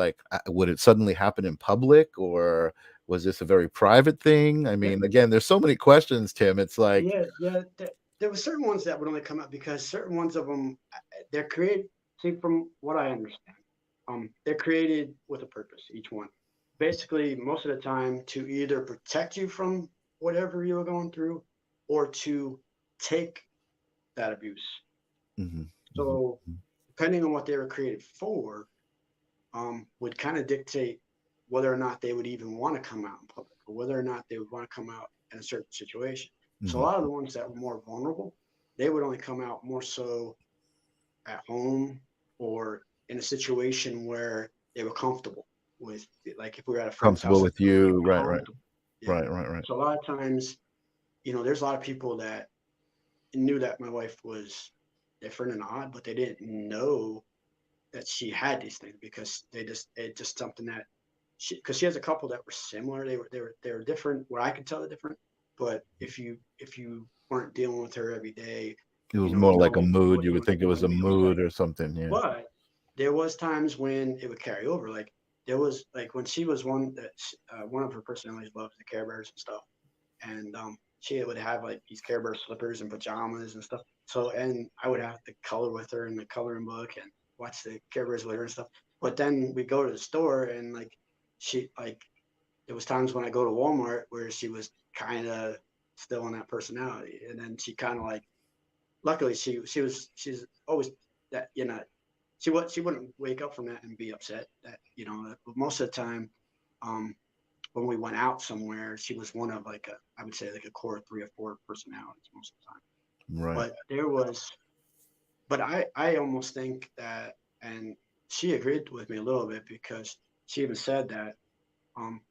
would it suddenly happen in public, or was this a very private thing? I yeah, mean, again, there's so many questions, Tim. It's like, yeah, yeah. There were certain ones that would only come out because certain ones of them, they're created. See, from what I understand, they're created with a purpose. Each one, basically, most of the time, to either protect you from whatever you were going through, or to take that abuse. mhm, mhm, So, depending on what they were created for, would kind of dictate whether or not they would even want to come out in public, or whether or not they would want to come out in a certain situation. So a mhm, lot of the ones that were more vulnerable, they would only come out more so at home, or in a situation where they were comfortable with, like if we were at a friend's comfortable house and with feel really you, right, right, comfortable. Yeah. right, right, right. So a lot of times, there's a lot of people that knew that my wife was different and odd, but they didn't know that she had these things, because it's just something that because she has a couple that were similar. They were different. Where I could tell they're different. But if you weren't dealing with her every day, It was you more like a know mood. what You you would were think it was a doing. It was mood like, or something. Yeah. but there was times when it would carry over. Like there was like when she was one that one of her personalities loves the Care Bears and stuff, and she would have like these Care Bear slippers and pajamas and stuff. So and I would have to color with her in the coloring book and watch the Care Bears with her and stuff. But then we go to the store and like she like there was times when I go to Walmart where she was kind of still in that personality, and then she kind of like luckily she's always that she wouldn't wake up from that and be upset that most of the time um when we went out somewhere she was one of like a I would say like a core 3 or 4 personalities most of the time. Right. But there was but I almost think that, and she agreed with me a little bit because she even said um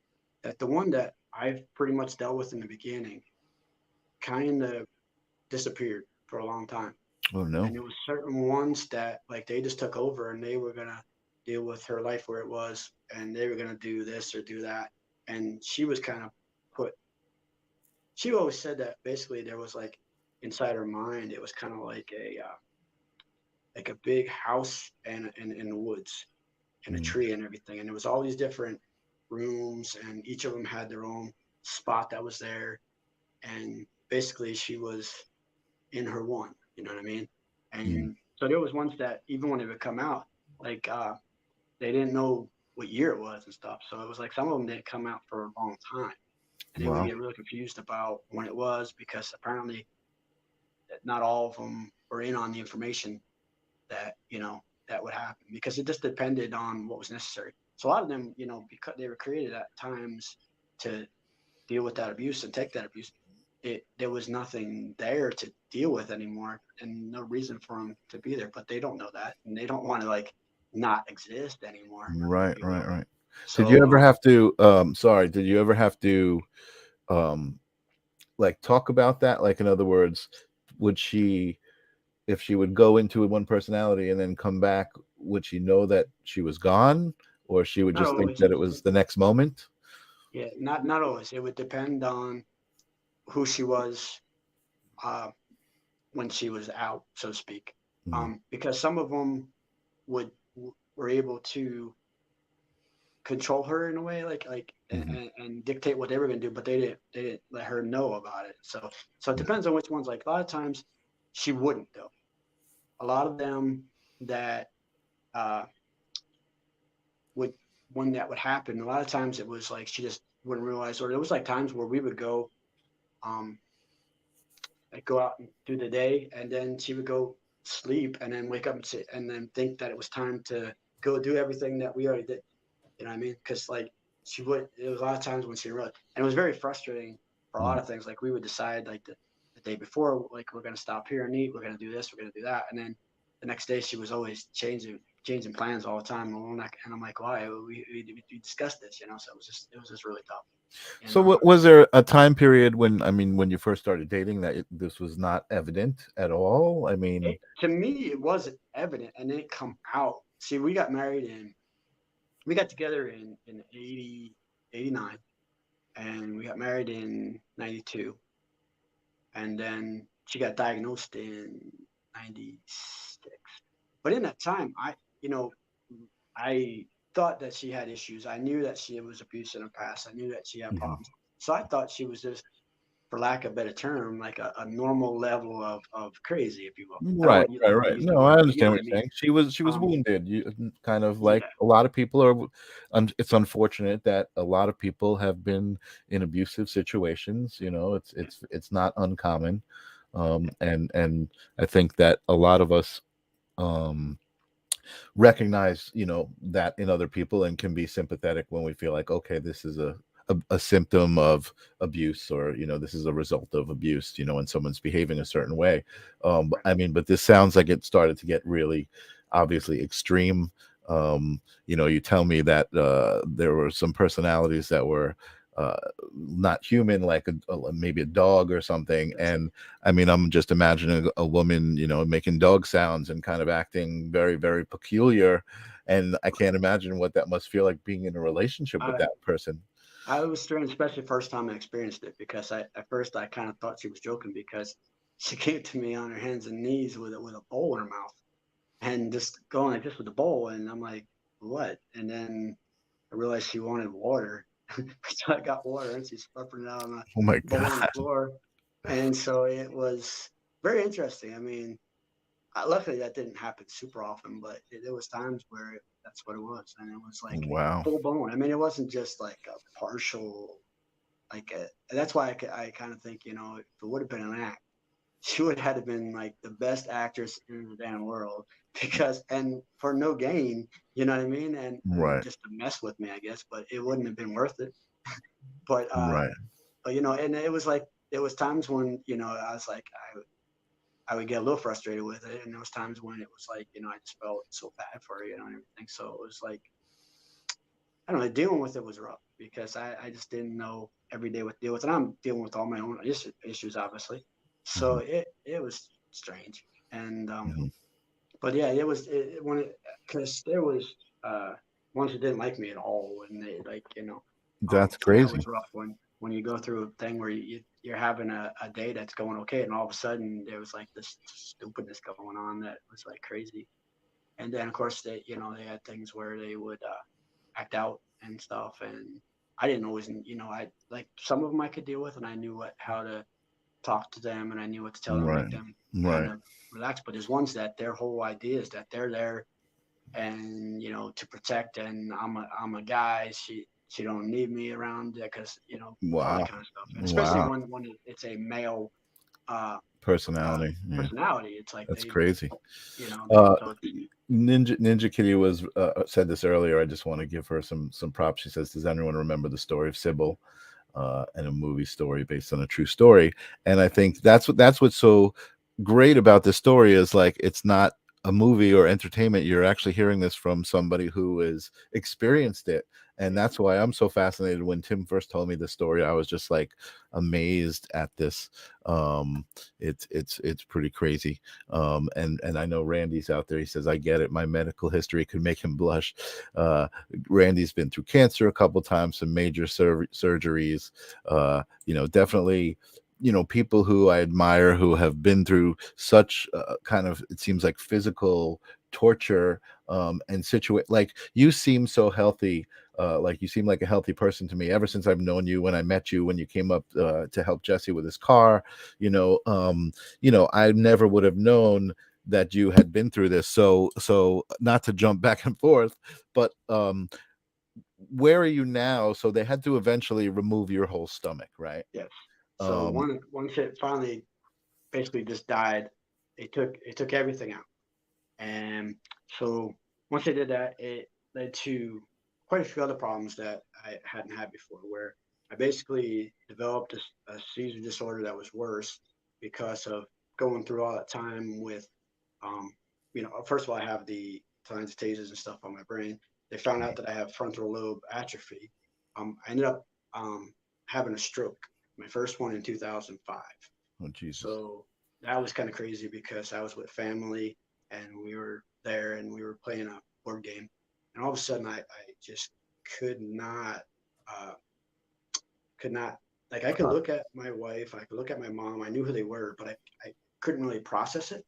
that the one that I've pretty much dealt with in the beginning kind of disappeared for a long time. Oh no. And there was certain ones that like they just took over and they were gonna deal with her life where it was, and they were gonna do this or do that. And she was kind of put. She always said that basically there was like inside her mind, it was kind of like a big house and in the woods and a Mm, tree and everything, and there was all these different rooms, and each of them had their own spot that was there, and basically she was in her one. You know what I mean? mm. And so there was ones that even when they would come out, like they didn't know what year it was and stuff. So it was like some of them didn't come out for a long time, and they would Wow. get really confused about when it was because apparently not all of them were in on the information that that would happen because it just depended on what was necessary. So a lot of them, because they were created at times to deal with that abuse and take that abuse, there was nothing there to deal with anymore and no reason for them to be there. But they don't know that and they don't want to like not exist anymore, if Right. you Right. will. Right. Did you So ever have to? Sorry. Did you ever have to? Um, like talk about that? Like in other words, would she, if she would go into one personality and then come back, would she know that she was gone, or she would not just think always. that it was the next moment? Yeah, not always. It would depend on who she was uh, when she was out, so to speak. Mm, Because some of them would were able to control her in a way, like mhm. and dictate what they were going to do, but they didn't let her know about it. So it Yeah. depends on which ones. Like a lot of times, she wouldn't though. A lot of them that uh, would when that would happen. A lot of times it was like she just wouldn't realize, or there was like times where we would go, um, like go out and do the day, and then she would go sleep, and then wake up and then think that it was time to go do everything that we already did. You know what I mean? Because like she would, there was a lot of times when she realized, and it was very frustrating for a Mm. lot of things. Like we would decide like the day before, like we're gonna stop here and eat, we're gonna do this, we're gonna do that, and then the next day she was always changing plans all the time, and I'm like, why? We discussed this, So it was just really tough. And So, what was there a time period when, I mean, when you first started dating that this was not evident at all? I mean, to me, it wasn't evident, and then it come out. See, we got together in 89, and we got married in 92, and then she got diagnosed in 96. But in that time, you know I thought that she had issues. I knew that she was abused in the past. I knew that she had mhm. problems. So I thought she was just, for lack of a better term, like a normal level of crazy, if you will. I don't Right, want to right, like right. use the No, I word, but you know understand what what I you're mean. saying. She was Um, wounded. You kind of like yeah, a lot of people are. It's unfortunate that a lot of people have been in abusive situations. It's not uncommon, and I think that a lot of us um recognize that in other people and can be sympathetic when we feel like, okay, this is a symptom of abuse, or this is a result of abuse, when someone's behaving a certain way. right. I mean, but this sounds like it started to get really obviously extreme. You tell me that there were some personalities that were uh, not human, like maybe a dog or something. That's it. And I mean, I'm just imagining a woman, making dog sounds and kind of acting very, very peculiar. and I can't imagine what that must feel like being in a relationship with I that person. I was strange, especially first time I experienced it, because I at first I kind of thought she was joking because she came to me on her hands and knees with a bowl in her mouth and just going like this with the bowl, and I'm like, what? And then I realized she wanted water, so I got water and she's slurping it out on the Oh my bowl on the god. floor, and so it was very interesting. I mean, luckily that didn't happen super often, but there was times where that's what it was, and it was like Wow. full blown. I mean, it wasn't just like a partial, like that's why I kind of think, if it would have been an act, she would have had to been like the best actress in the damn world, because and for no gain, you know what I mean, and Right. just to mess with me, I guess, but it wouldn't have been worth it. But Right. and it was like there was times when I was like I would get a little frustrated with it, and there was times when it was like I just felt so bad for her, and everything. So it was like I don't know, dealing with it was rough because I just didn't know every day what to deal with, and I'm dealing with all my own issues, obviously. So Mhm. it was strange, and Mhm. but yeah, it was when it because there was uh ones who didn't like me at all, and they like That's and that crazy. was rough when you go through a thing where you're having a day that's going okay, and all of a sudden there was like this stupidness going on that was like crazy, and then of course they had things where they would act out and stuff, and I didn't always I like some of them I could deal with, and I knew how to talk to them, and I knew what to tell them, Right. make them kind Right. of relax. But there's ones that their whole idea is that they're there and to protect, and I'm a guy. She don't need me around because all that Wow. kind of stuff, and especially Wow. when it's a male uh, Personality. Yeah. personality. It's like That's crazy. they Uh, so it's, Ninja Kitty was said this earlier. I just want to give her some props. She says, "Does anyone remember the story of Sybil?" And a movie story based on a true story. And I think that's what's so great about this story is like it's not a movie or entertainment. You're actually hearing this from somebody who has experienced it. And yeah, that's why I'm so fascinated. When Tim first told me the story, I was just like amazed at this. Um, it's pretty crazy. And I know Randy's out there. He says, I get it. My medical history could make him blush. Randy's been through cancer a couple times, some major surgeries. Definitely, people who I admire who have been through such kind of, it seems like physical torture, and situate like you seem so healthy. Like you seem like a healthy person to me ever since I've known you. When I met you, when you came up to help Jesse with his car, I never would have known that you had been through this. So not to jump back and forth, but where are you now? So they had to eventually remove your whole stomach, right? yes. So Um, once it finally basically just died, it took everything out. And so once they did that, it led to quite a few other problems that I hadn't had before, where I basically developed a seizure disorder that was worse because of going through all that time with, um, first of all, I have the telangiectasias and stuff on my brain. They found out that I have frontal lobe atrophy. I ended up having a stroke, my first one in 2005. oh Jesus. So that was kind of crazy because I was with family and we were there and we were playing a board game. And all of a sudden I just could not, uh, could not, like I could look at my wife, I could look at my mom, I knew who they were, but I couldn't really process it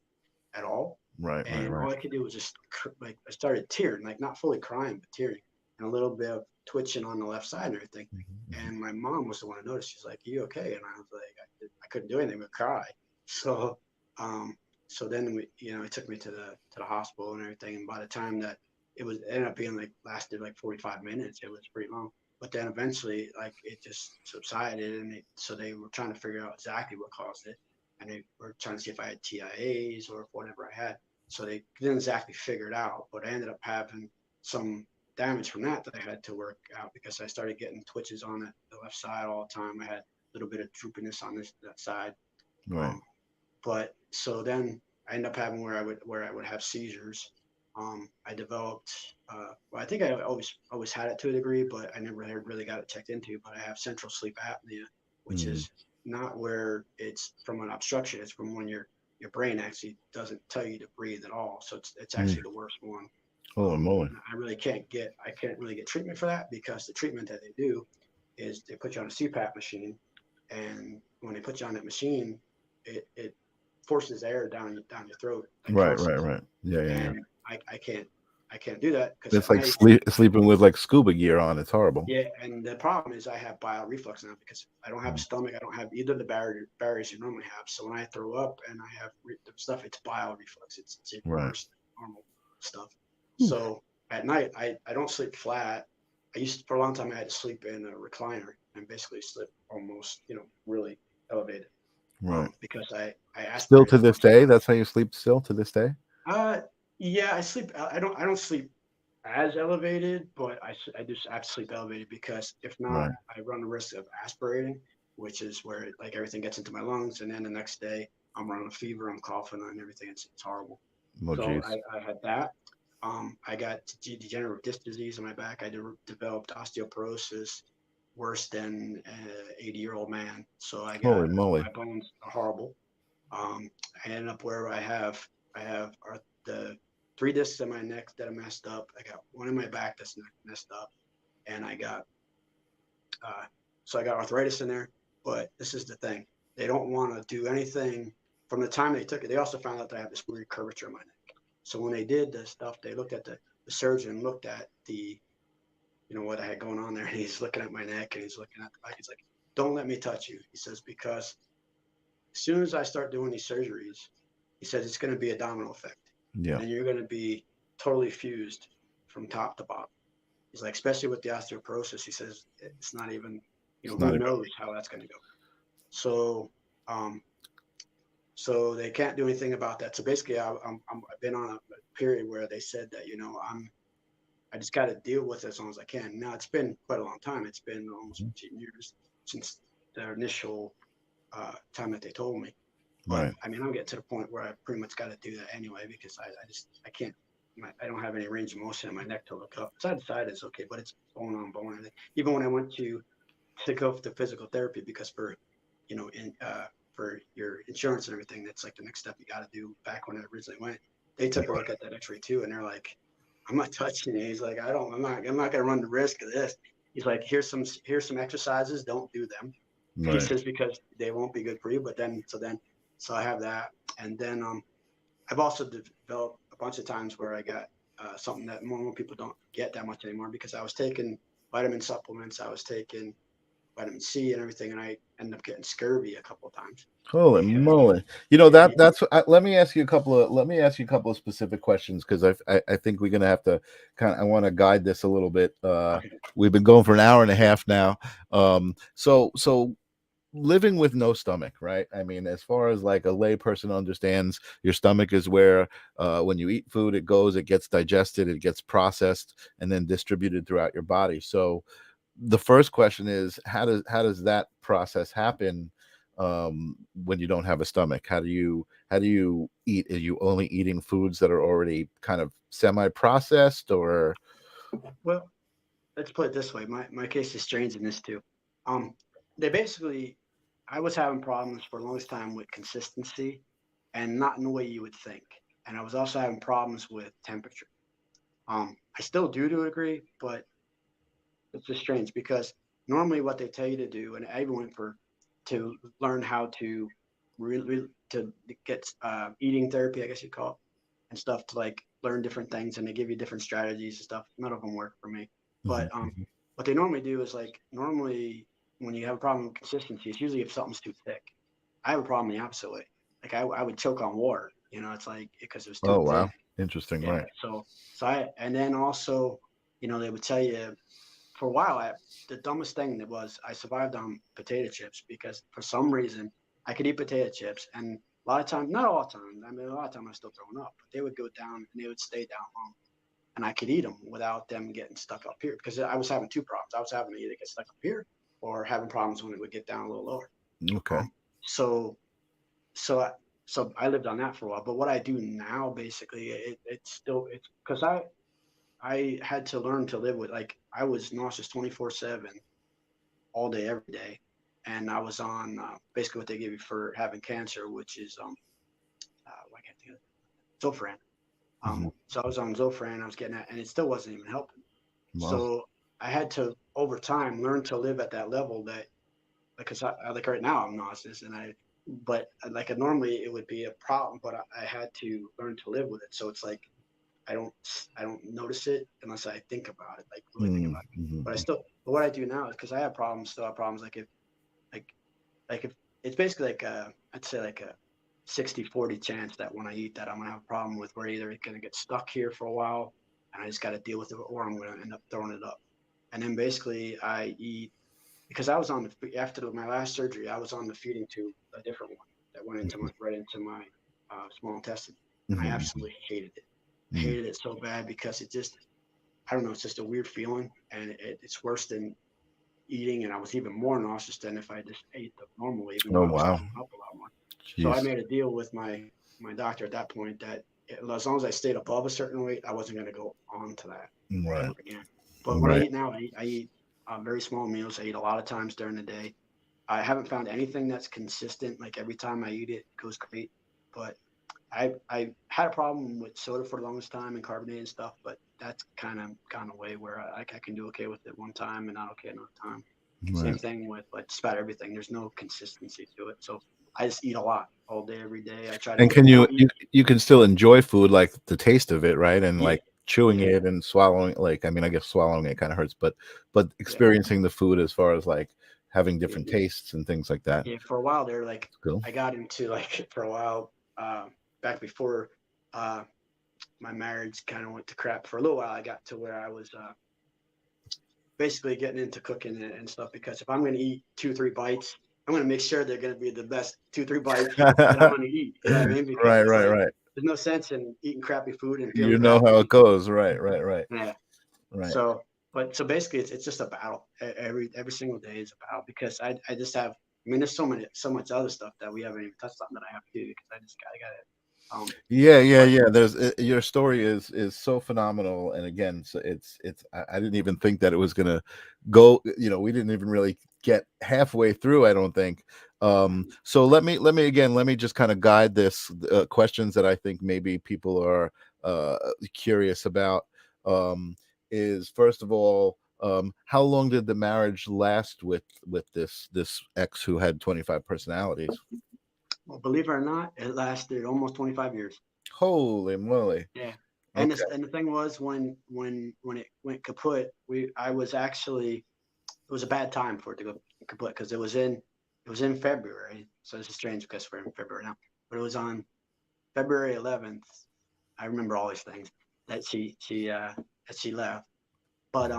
at all. Right, right, And right. all I could do was just like, I started tearing, like not fully crying, but tearing, and a little bit of twitching on the left side and everything. Mhm. And my mom was the one to notice. She's like, "Are you okay?" And I was like, I couldn't do anything but cry. So, um, so then it took me to the hospital and everything. And by the time that it ended up being like lasted like 45 minutes. It was pretty long. But then eventually, like it just subsided, and so they were trying to figure out exactly what caused it, and they were trying to see if I had TIAs or whatever I had. So they didn't exactly figure it out, but I ended up having some damage from that I had to work out because I started getting twitches on the left side all the time. I had a little bit of droopiness on that side. Right. Um, but so then I ended up having where I would have seizures. I developed well, I think I always had it to a degree, but I never had really got it checked into. But I have central sleep apnea, which Mhm. is not where it's from an obstruction. It's from when your brain actually doesn't tell you to breathe at all. So it's Mm. actually the worst one. Holy moly! I can't really get treatment for that because the treatment that they do is they put you on a CPAP machine, and when they put you on that machine, it forces air down your throat, like Right, right, forces, right. Yeah, yeah, yeah. and I can't do that because It's at like night. sleeping with like scuba gear on. It's horrible. Yeah, and the problem is I have bile reflux now because I don't have a Mm. stomach. I don't have either of the barriers you normally have. So when I throw up and I have the stuff, it's bile reflux. It's even Right. worse than normal stuff. Oof. So at night, I don't sleep flat. For a long time, I had to sleep in a recliner and basically sleep almost, really elevated, Right. because I Still aspirate to a this bunch of day, times. that's how you sleep still to this day? Uh, yeah, I sleep. I don't sleep as elevated, but I just have to sleep elevated because if not, Right. I run the risk of aspirating, which is where like everything gets into my lungs, and then the next day I'm running a fever, I'm coughing, and everything. It's horrible. Oh, So geez. I had that. I got degenerative disc disease in my back. Developed osteoporosis worse than an 80-year-old man. So Holy moly. my bones are horrible. I ended up where I have the three discs in my neck that are messed up. I got one in my back that's messed up, and uh, I got arthritis in there. But this is the thing: they don't want to do anything from the time they took it. They also found out that I have this weird curvature in my neck. So when they did the stuff, they looked at the surgeon looked at what I had going on there, and he's looking at my neck and he's looking at the back. He's like, "Don't let me touch you," he says, because as soon as I start doing these surgeries, he says it's going to be a domino effect, Yeah. and you're going to be totally fused from top to bottom. He's like, especially with the osteoporosis, he says it's not even, It's not who even. knows how that's going to go. So, um, so they can't do anything about that. So basically, I've been on a period where they said that I just got to deal with it as long as I can. Now it's been quite a long time. It's been almost 15 years since the initial time that they told me. But Right. I mean, I'm getting to the point where I pretty much got to do that anyway because I can't. I don't have any range of motion in my neck to look up. Side to side is okay, but it's bone on bone. And even when I went to go to physical therapy, because for your insurance and everything, that's like the next step you got to do. Back when I originally went, they took a look at that X-ray too, and they're like, "I'm not touching it." He's like, I'm not gonna run the risk of this." He's like, here's some exercises. Don't do them. He Right. says because they won't be good for you. But so I have that, and then I've also developed a bunch of times where I got something that normal people don't get that much anymore because I was taking vitamin supplements, I was taking vitamin C and everything, and I ended up getting scurvy a couple of times Holy because moly! yeah, Let me ask you a couple of specific questions because I think we're gonna have to I want to guide this a little bit. okay, We've been going for an hour and a half now. So living with no stomach, right? I mean, as far as like a lay person understands, your stomach is where when you eat food, it gets digested, it gets processed, and then distributed throughout your body. So the first question is how does that process happen when you don't have a stomach? How do you eat? Are you only eating foods that are already kind of semi-processed, or well, let's put it this way. My case is strange in this too. Um, they basically, I was having problems for the longest time with consistency and not in the way you would think. And I was also having problems with temperature. I still do to a degree, but it's just strange because normally what they tell you to do, and I even went for to learn how to really to get eating therapy, I guess you call it, and stuff to like learn different things, and they give you different strategies and stuff. None of them work for me, Mhm, but mhm. what they normally do is like normally when you have a problem with consistency, it's usually if something's too thick. I have a problem the opposite way. Like I would choke on water, it's like because it was too Oh thin. wow, interesting, Yeah. right? And then also, they would tell you for a while, the dumbest thing that was I survived on potato chips because for some reason I could eat potato chips, and a lot of times, not all the time. I mean, a lot of time I was still throwing up, but they would go down and they would stay down long, and I could eat them without them getting stuck up here because I was having two problems. I was having to either get stuck up here or having problems when it would get down a little lower. Okay. Um, so so I, so I lived on that for a while. But what I do now, basically, it's because I had to learn to live with like I was nauseous 24/7 all day every day, and I was on basically what they give you for having cancer, which is why can't I think of it? Zofran. Hmm. So I was on Zofran, I was getting that, and it still wasn't even helping. Wow. So I had to, over time, learn to live at that level that, because like right now I'm nauseous, but like normally it would be a problem, but I had to learn to live with it. So it's like I don't I don't notice it unless I think about it, like really think about it. But Mm-hmm. but what I do now is, because I have problems, still have problems. Like if it's basically like I'd say like a 60-40 chance that when I eat that I'm gonna have a problem with, where either it's gonna get stuck here for a while and I just got to deal with it, or I'm gonna end up throwing it up. And then basically I eat, because I was on after my last surgery, I was on the feeding tube, a different one that went into my right into my small intestine, and I Hmm. absolutely hated it. Hmm. Hated it so bad because it just, I don't know, it's just a weird feeling, and it's worse than eating, and I was even more nauseous than if I just ate the normal, even though Oh I was wow. throwing up a lot more. So I Jeez. made a deal with my doctor at that point that as long as I stayed above a certain weight, I wasn't going to go on to that Right. ever again. But when I Right. eat now, I eat very small meals. I eat a lot of times during the day. I haven't found anything that's consistent. Like every time I eat it, it goes great. But I had a problem with soda for the longest time and carbonated stuff, but that's kind of gone away, where I can do okay with it one time and not okay another time. Same Right. thing with like just about everything. There's no consistency to it. So I just eat a lot all day, every day. I try to And eat. can I you, don't eat. you can still enjoy food, like the taste of it, right? And Yeah, like chewing yeah, it and swallowing, like I mean, I guess swallowing it kind of hurts, but yeah, experiencing the food as far as like having yeah, different tastes and things like that. yeah. For a while there, like Cool. I got into like for a while back before uh, my marriage kind of went to crap. For a little while, I got to where I was basically getting into cooking and stuff, because if I'm going to eat 2-3 bites, I'm going to make sure they're going to be the best 2-3 bites that I'm going to eat. You know what I mean? Because Right, it's right, like right. there's no sense in eating crappy food and feeling You know how it crappy. goes. Right, right, right, Yeah. right. So, but so basically, it's just a battle. Every single day is a battle, because I just have. I mean, there's so much other stuff that we haven't even touched on that I have to do, because I got it. Yeah, yeah, But yeah. There's your story is so phenomenal, and again, so it's I didn't even think that it was gonna go. You know, we didn't even really get halfway through. I don't think. So let me just kind of guide this questions that I think maybe people are curious about. Um, is first of all, how long did the marriage last with this ex who had 25 personalities? well, believe it or not, it lasted almost 25 years. Holy moly! Yeah. And Okay. this, and the thing was, when it went kaput, I was actually, it was a bad time for it to go kaput, because it was in February. So this is strange because we're in February now, but it was on February 11th. I remember all these things that she left. But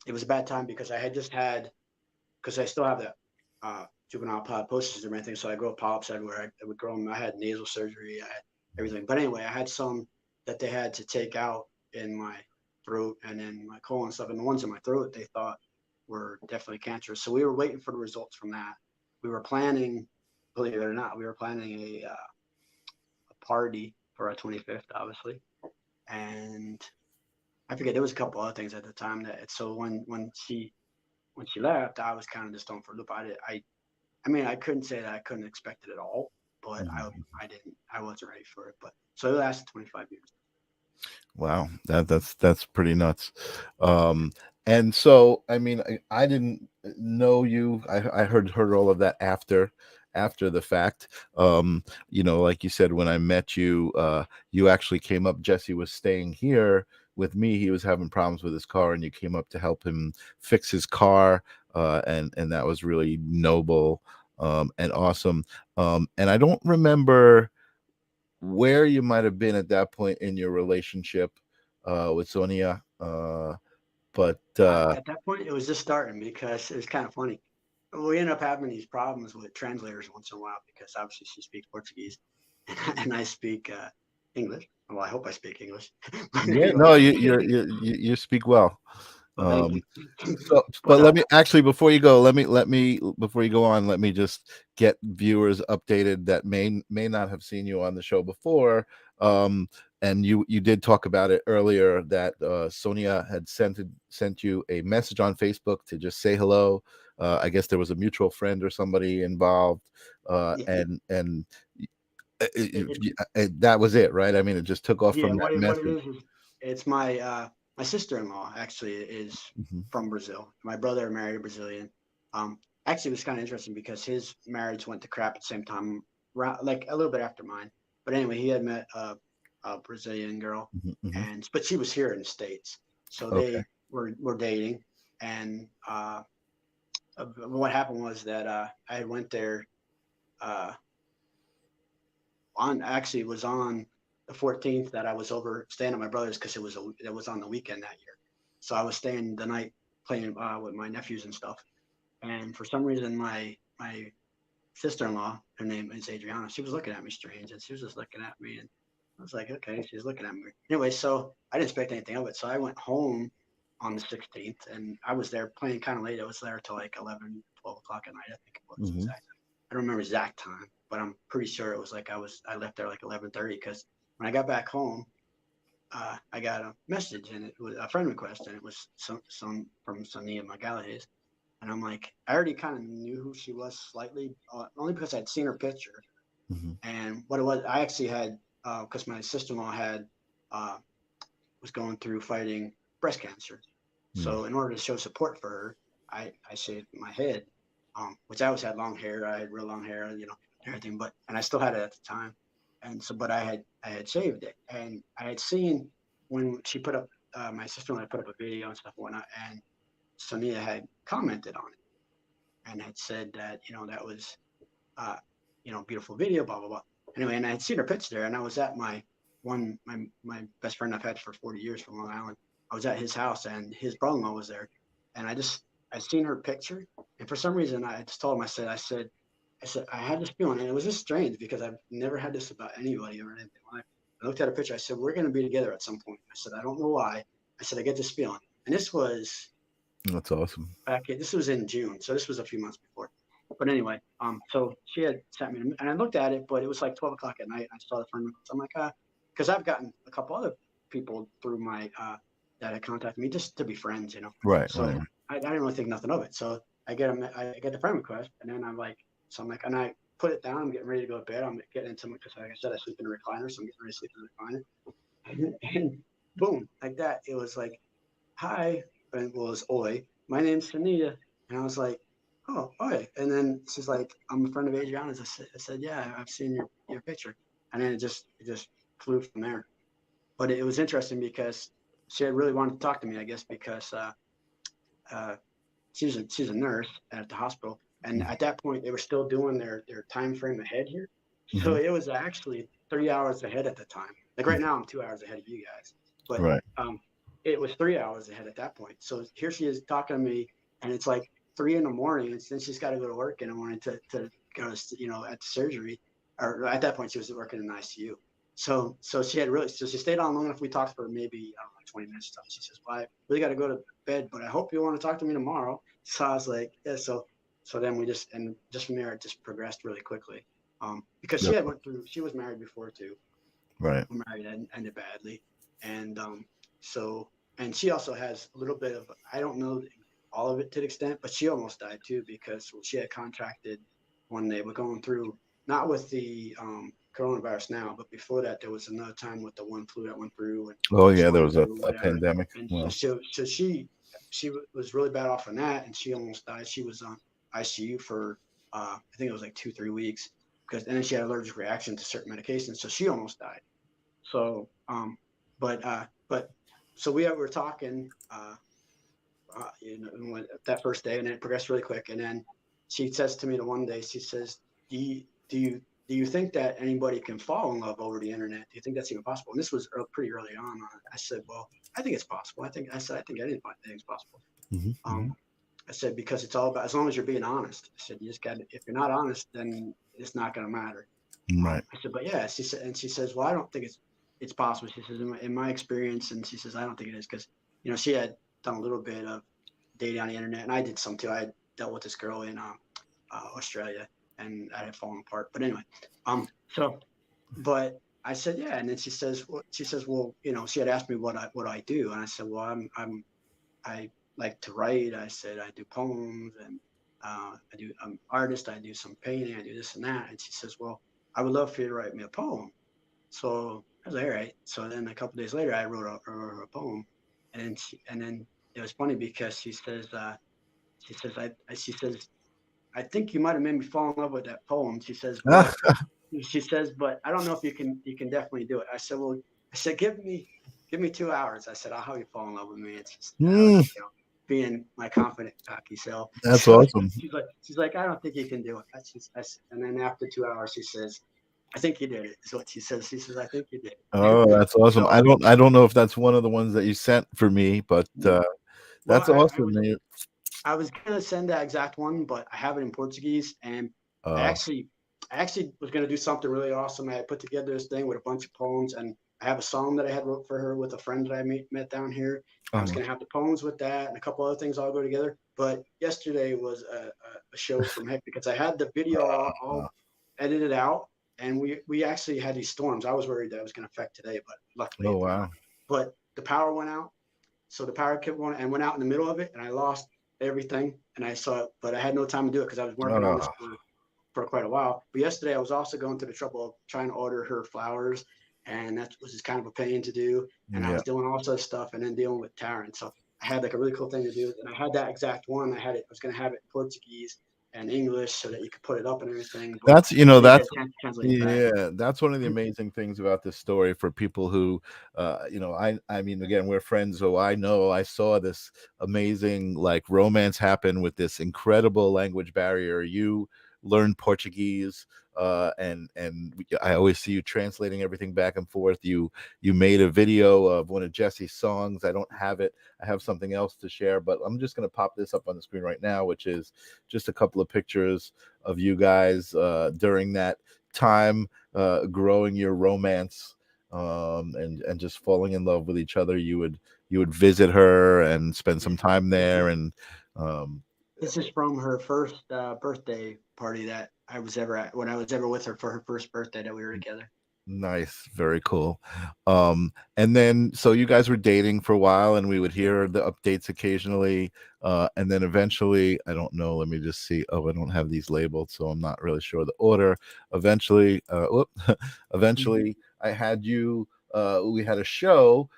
it was a bad time because I had just had, because I still have that juvenile polyposis and everything. So I grew polyps everywhere. I would grow them. I had nasal surgery. I had everything. But anyway, I had some that they had to take out in my throat and in my colon and stuff. And the ones in my throat, they thought were definitely cancerous. So we were waiting for the results from that. We were planning, believe it or not, we were planning a party for our 25th, obviously. And I forget, there was a couple other things at the time that, so when she left, I was kind of just thrown for a loop. I mean, I couldn't say that I couldn't expect it at all, but Mhm. I wasn't ready for it. But so it lasted 25 years. Wow, that's pretty nuts. Um, and so, I mean, I didn't know you. I heard all of that after the fact. You know, like you said, when I met you, you actually came up. Jesse was staying here with me. He was having problems with his car, and you came up to help him fix his car. And that was really noble and awesome. And I don't remember where you might have been at that point in your relationship with Sonia. But At that point, it was just starting, because it was kind of funny. We ended up having these problems with translators once in a while, because obviously she speaks Portuguese and I speak English. Well, I hope I speak English. But yeah, no, anyway, you speak well. well, thank you. Um, so, But but let me actually before you go, let me before you go on, let me just get viewers updated that may not have seen you on the show before. Um, and you did talk about it earlier that Sonia had sent you a message on Facebook to just say hello. I guess there was a mutual friend or somebody involved, yeah, and It, That was it, right? I mean, it just took off yeah, from that what it message. is it's my sister-in-law actually is Hmm. from Brazil. My brother married a Brazilian. Um, Actually, it was kind of interesting because his marriage went to crap at the same time, like a little bit after mine. But anyway, he had met a Brazilian girl, Hmm. Hmm. and but she was here in the States, so Okay. they were dating. And what happened was that I went there uh, on actually it was on the 14th that I was over staying at my brother's because it was on the weekend that year. So I was staying the night playing with my nephews and stuff. And for some reason, my sister-in-law, her name is Adriana, she was looking at me strange, and she was just looking at me, and I was like, okay, she's looking at me. Anyway, so I didn't expect anything of it. So I went home on the 16th, and I was there playing kind of late. I was there till like 11, 12 o'clock at night, I think it was Hmm. exact. I don't remember exact time, but I'm pretty sure it was like I left there like 11:30 because when I got back home, I got a message and it was a friend request, and it was some from Sonia Magalhaes. And I'm like, I already kind of knew who she was slightly, only because I'd seen her picture. Hmm. And what it was, I actually had, because my sister-in-law had, uh, was going through fighting breast cancer. So in order to show support for her, I shaved my head, which I always had long hair. I had real long hair, everything, and I still had it at the time. And so, but I had shaved it, and I had seen when she put up, my sister-in-law put up a video and stuff and whatnot, and Sonia had commented on it and had said that, that was, uh, beautiful video, blah, blah, blah. Anyway, and I had seen her picture there, and I was at my best friend I've had for 40 years from Long Island. I was at his house, and his brother-in-law was there, and I seen her picture, and for some reason, I just told him, I said, I had this feeling, and it was just strange because I've never had this about anybody or anything. When I looked at a picture, I said, we're going to be together at some point. I said, I don't know why. I said, I get this feeling, and this was That's awesome. this was in June, so this was a few months before. But anyway, so she had sent me, and I looked at it, but it was like 12 o'clock at night. And I saw the friend request. I'm like, because I've gotten a couple other people through my that had contacted me just to be friends. Right, right, So I didn't really think nothing of it. So I get the friend request, and then so I'm like, and I put it down. I'm getting ready to go to bed. I'm getting into my, because like I said, I sleep in a recliner, so I'm getting ready to sleep in a recliner, and boom, like that. It was like, hi, and it was Oi. My name's Sunita. And I was like, oh, Oi. And then she's like, I'm a friend of Adriana's. I said, yeah, I've seen your picture. And then it just flew from there. But it was interesting because she had really wanted to talk to me, I guess, because uh, she's a nurse at the hospital. And at that point, they were still doing their time frame ahead here. So hmm, it was actually 3 hours ahead at the time. Like right now, I'm 2 hours ahead of you guys, but right. it was 3 hours ahead at that point. So here she is talking to me, and it's like 3 in the morning, and then she's got to go to work in the morning to go to, at the surgery. Or at that point, she was working in the ICU. So she stayed on long enough. We talked for maybe, I don't know, 20 minutes. She says, well, I really got to go to bed, but I hope you want to talk to me tomorrow. So I was like, yeah. So then and just from there, it just progressed really quickly. Because Yep. she was married before too. Right. Married and ended badly. And so, and she also has a little bit of, I don't know all of it to the extent, but she almost died too because she had contracted when they were going through, not with the coronavirus now, but before that, there was another time with the one flu that went through and Oh yeah, there was H1N1 a whatever. pandemic. And Well, so she was really bad off on that, and she almost died. She was on ICU for I think it was like 2-3 weeks because, and then she had allergic reaction to certain medications, so she almost died. So, but so we were talking, that first day, and then it progressed really quick. And then she says to me the one day, she says, "Do you do you do you think that anybody can fall in love over the internet? Do you think that's even possible?" And this was pretty early on. I said, "Well, I think it's possible. I think anything is possible." hmm, Um, I said because it's all about as long as you're being honest. I said you just got if you're not honest, then it's not going to matter. right. I said, but yeah, she said, and she says, well, I don't think it's possible. She says, in my experience, and she says, I don't think it is because, she had done a little bit of dating on the internet, and I did some too. I had dealt with this girl in Australia, and I had fallen apart. But anyway, so, but I said, yeah, and then she says, well, she had asked me what I do, and I said, well, I like to write. I said I do poems, and I'm an artist. I do some painting. I do this and that. And she says, well, I would love for you to write me a poem. So I was like, all right. So then a couple days later, I wrote a poem, and then it was funny because she says, I think you might have made me fall in love with that poem. She says, but I don't know if you can definitely do it. I said, well, I said, give me 2 hours. I said, I'll help you fall in love with me. It's just, I was, Mm, being my confident, cocky self. that's So awesome. she's like, I don't think you can do it. And then after 2 hours, she says, I think you did it. Is what she says. She says, I think you did it. Oh, that's awesome. So, I don't know if that's one of the ones that you sent for me, but well, that's awesome, man. I was gonna send that exact one, but I have it in Portuguese, and I Uh, actually I actually was gonna do something really awesome. I put together this thing with a bunch of poems, and I have a song that I had wrote for her with a friend that I met down here. I was uh, gonna have the poems with that and a couple other things all go together. But yesterday was a show from heck because I had the video uh, all edited out, and we actually had these storms. I was worried that it was gonna affect today, but luckily oh it did not. wow. But the power went out, so the power kept going and went out in the middle of it, and I lost everything. And I saw it, but I had no time to do it because I was working on this Oh, for quite a while. But yesterday I was also going through the trouble of trying to order her flowers, and that was just kind of a pain to do. And I yeah. was doing all sorts of stuff, and then dealing with Taryn. So I had like a really cool thing to do, and I had that exact one. I was going to have it in Portuguese and English so that you could put it up and everything, but That's I didn't get that's a chance to translate it back. yeah, that's one of the amazing things about this story for people who I mean, again, we're friends, so I know I saw this amazing like romance happen with this incredible language barrier. You learned Portuguese, I always see you translating everything back and forth. You made a video of one of Jesse's songs. I don't have it. I have something else to share, but I'm just going to pop this up on the screen right now, which is just a couple of pictures of you guys during that time, growing your romance, and just falling in love with each other. You would visit her and spend Yeah. some time there, and um, This is from her first birthday party that I was ever at when I was ever with her for her first birthday that we were together. nice, very cool. And then so you guys were dating for a while, and we would hear the updates occasionally. And then eventually, I don't know, let me just see. Oh, I don't have these labeled, so I'm not really sure the order. Eventually, eventually I had you we had a show.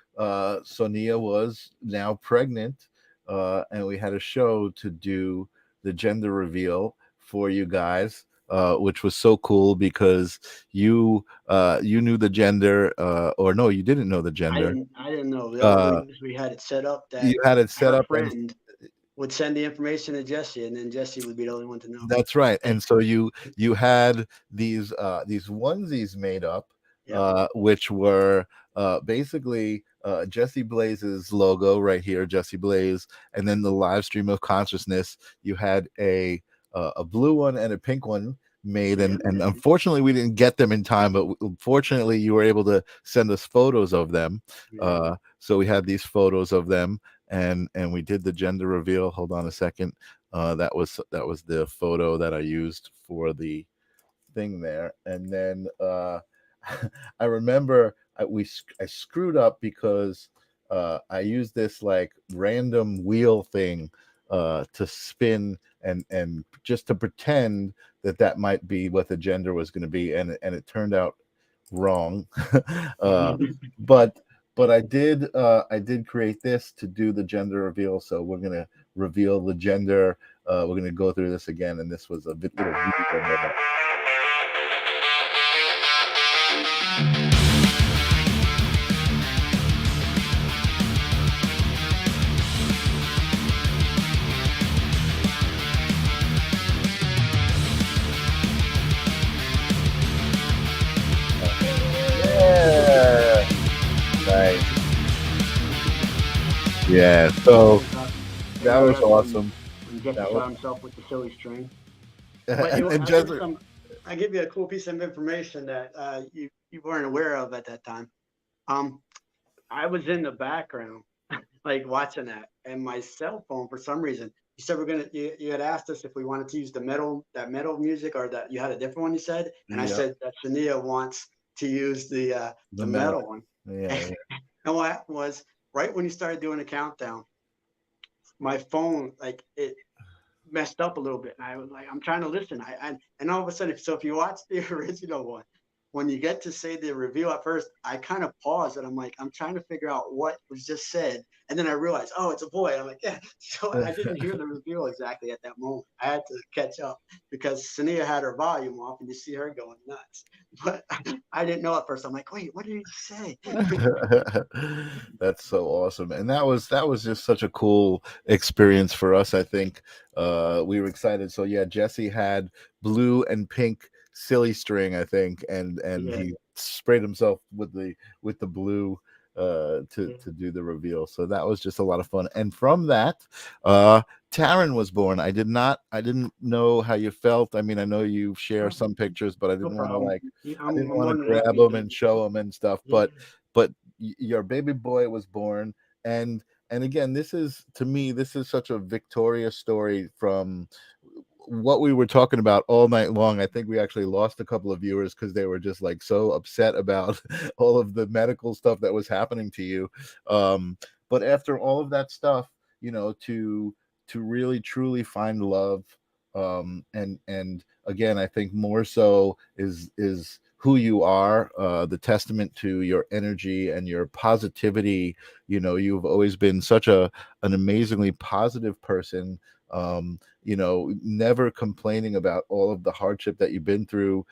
Sonia was now pregnant, and we had a show to do the gender reveal for you guys, which was so cool because you knew the gender, or no, you didn't know the gender. I didn't know. The only way Uh, is we had it set up that you had it set her up, and friend would send the information to Jesse, and then Jesse would be the only one to know. that's right. And so you had these onesies made up, Yep. which were basically Jesse Blaze's logo right here, Jesse Blaze, and then the live stream of consciousness. You had a blue one and a pink one made, Yep. and unfortunately we didn't get them in time, but fortunately you were able to send us photos of them. Yeah. So we had these photos of them, and we did the gender reveal. Hold on a second. That was the photo that I used for the thing there. And then I remember I screwed up because I used this like random wheel thing to spin, and just to pretend that that might be what the gender was going to be, and it turned out wrong. uh, but I did create this to do the gender reveal. So we're gonna reveal the gender. We're gonna go through this again, and this was a little video. Yeah, nice. Yeah, so that was awesome. When Jesse That was, shot himself with the silly string. But and just I give you a cool piece of information that you weren't aware of at that time. Um, I was in the background, like watching that, and my cell phone for some reason. You said you had asked us if we wanted to use that metal music, or that you had a different one. You said, and I yeah, said that Shania wants to use the the metal. metal one. Yeah, And what happened was right when you started doing the countdown, my phone like it messed up a little bit. And I was like, I'm trying to listen. And all of a sudden, so if you watch the original one, when you get to say the reveal at first, I kind of pause and I'm like, I'm trying to figure out what was just said. And then I realized, oh, it's a boy. And I'm like, yeah. So I didn't hear the reveal exactly at that moment. I had to catch up because Sania had her volume off and you see her going nuts. But I didn't know at first. I'm like, wait, what did he say? That's so awesome, and that was just such a cool experience for us. I think we were excited. So yeah, Jesse had blue and pink silly string, I think, and Yeah. he sprayed himself with the blue Yeah. to do the reveal. So that was just a lot of fun. And from that, uh Taryn was born. I didn't know how you felt. I mean, I know you share Oh, some pictures, but no problem. Yeah, I didn't I'm want more to than grab happy them to. and show them and stuff. Yeah. But your baby boy was born, and again, this is, to me, this is such a victorious story from what we were talking about all night long. I think we actually lost a couple of viewers because they were just like so upset about all of the medical stuff that was happening to you. But after all of that stuff, to really truly find love, and again, I think more so is who you are, the testament to your energy and your positivity. You've always been such an amazingly positive person, never complaining about all of the hardship that you've been through.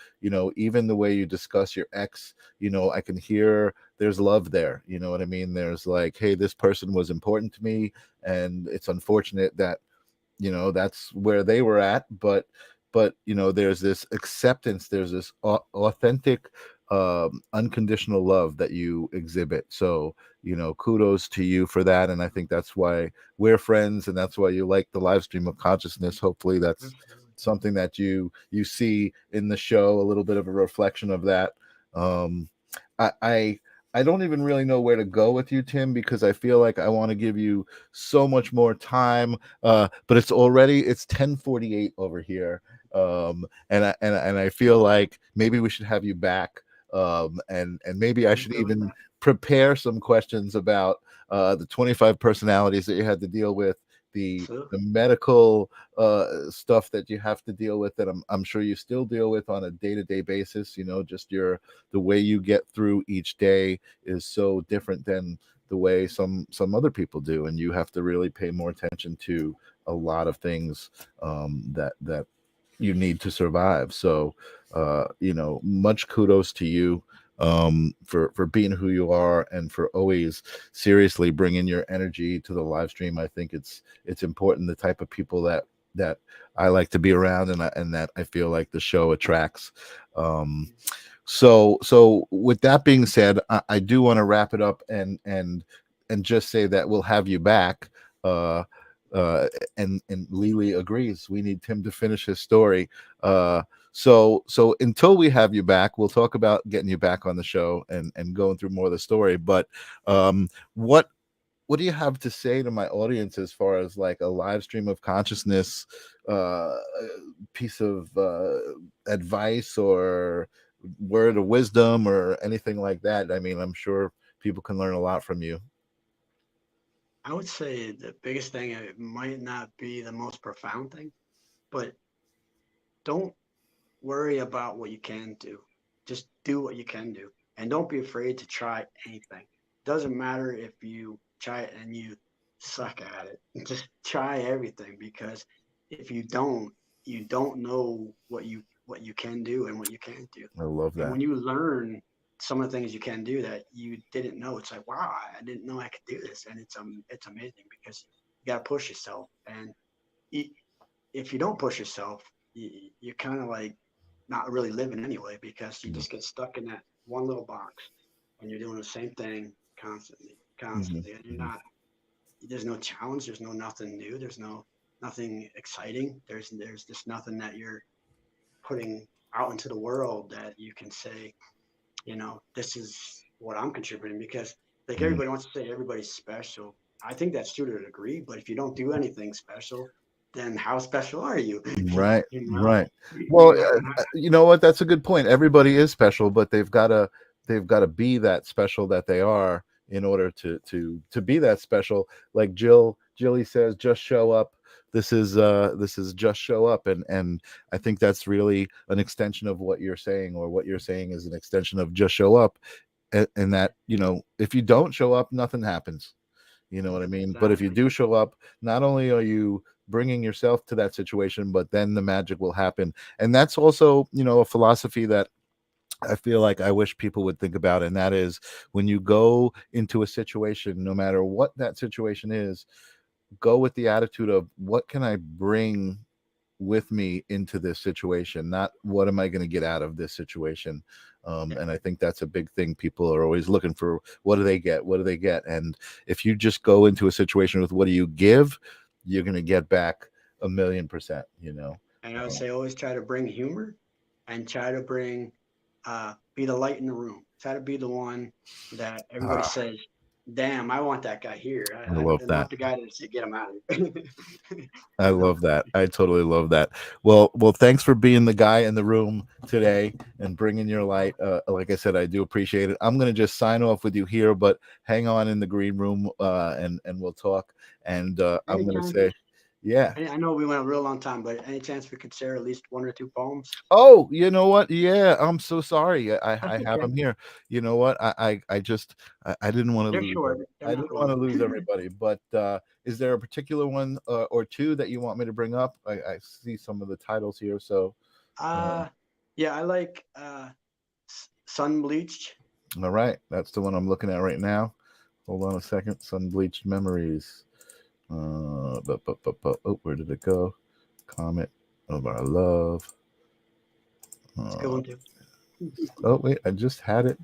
Even the way you discuss your ex, I can hear there's love there. You know what I mean? There's like, hey, this person was important to me, and it's unfortunate that that's where they were at, but there's this acceptance, there's this authentic, unconditional love that you exhibit. So kudos to you for that, and I think that's why we're friends, and that's why you like the live stream of consciousness. Hopefully that's Absolutely. something that you see in the show, a little bit of a reflection of that. um I don't even really know where to go with you, Tim, because I feel like I want to give you so much more time, but it's 10:48 over here, and I feel like maybe we should have you back, and maybe I I'm should good with even that. prepare some questions about the 25 personalities that you had to deal with, the Absolutely. medical stuff that you have to deal with, that I'm sure you still deal with on a day-to-day basis. Just the way you get through each day is so different than the way some other people do, and you have to really pay more attention to a lot of things, that you need to survive. So much kudos to you, for being who you are, and for always seriously bringing your energy to the live stream. I think it's important, the type of people that I like to be around, and that I feel like the show attracts. Um, so with that being said, I do want to wrap it up, and just say that we'll have you back. Uh, and Lily agrees. We need Tim to finish his story. So until we have you back, we'll talk about getting you back on the show, and going through more of the story. But um, what what do you have to say to my audience as far as like a live stream of consciousness, piece of advice or word of wisdom or anything like that? I mean, I'm sure people can learn a lot from you. I would say the biggest thing, it might not be the most profound thing, but don't worry about what you can do. Just do what you can do. And don't be afraid to try anything. Doesn't matter if you try it and you suck at it. Just try everything, because if you don't know what you can do and what you can't do. I love And that. when you learn some of the things you can do that you didn't know, it's like, wow, I didn't know I could do this. And it's amazing, because you got to push yourself. And if you don't push yourself, you're kind of like not really living anyway, because you Mm-hmm. just get stuck in that one little box and you're doing the same thing constantly, Mm-hmm. constantly, and you're not. There's no challenge. There's no nothing new. There's nothing exciting. There's just nothing that you're putting out into the world that you can say, this is what I'm contributing, because like Mm-hmm. everybody wants to say everybody's special. I think that's true to a degree, but if you don't do anything special, then how special are you? Right, you know, right. Well, you're not. you know what? That's a good point. Everybody is special, but they've got to be that special that they are in order to be that special. Like Jilly says, just show up this is just show up. And I think that's really an extension of what you're saying, or what you're saying is an extension of just show up. And that, if you don't show up, nothing happens. You know what I mean? But if you Exactly. do show up, not only are you bringing yourself to that situation, but then the magic will happen. And that's also, a philosophy that I feel like I wish people would think about. And that is, when you go into a situation, no matter what that situation is, go with the attitude of, what can I bring with me into this situation, not what am I going to get out of this situation. Yeah. And I think that's a big thing. People are always looking for, what do they get, what do they get. And if you just go into a situation with, what do you give, you're going to get back 1,000,000%. And I would say always try to bring humor, and try to be the light in the room. Try to be the one that everybody Ah, says, "Damn, I want that guy here," I love and that. not the guy that said, "Get him out of here." I love that. I totally love that. Well, thanks for being the guy in the room today and bringing your light. Like I said, I do appreciate it. I'm going to just sign off with you here, but hang on in the green room, and we'll talk. And I'm going to Anytime. say, yeah. I know we went a real long time, but any chance we could share at least one or two poems? Oh, you know what? Yeah, I'm so sorry. I That's have okay. them here. You know what? I just, I didn't want to They're lose short. They're I not didn't want to long. lose everybody. But is there a particular one, or two, that you want me to bring up? I see some of the titles here. So, uh, uh, yeah, I like sun bleached. all right, that's the one I'm looking at right now. Hold on a second. Sun bleached memories. Oh, where did it go? Comet of our love. It's a good Uh, one too. oh wait, I just had it.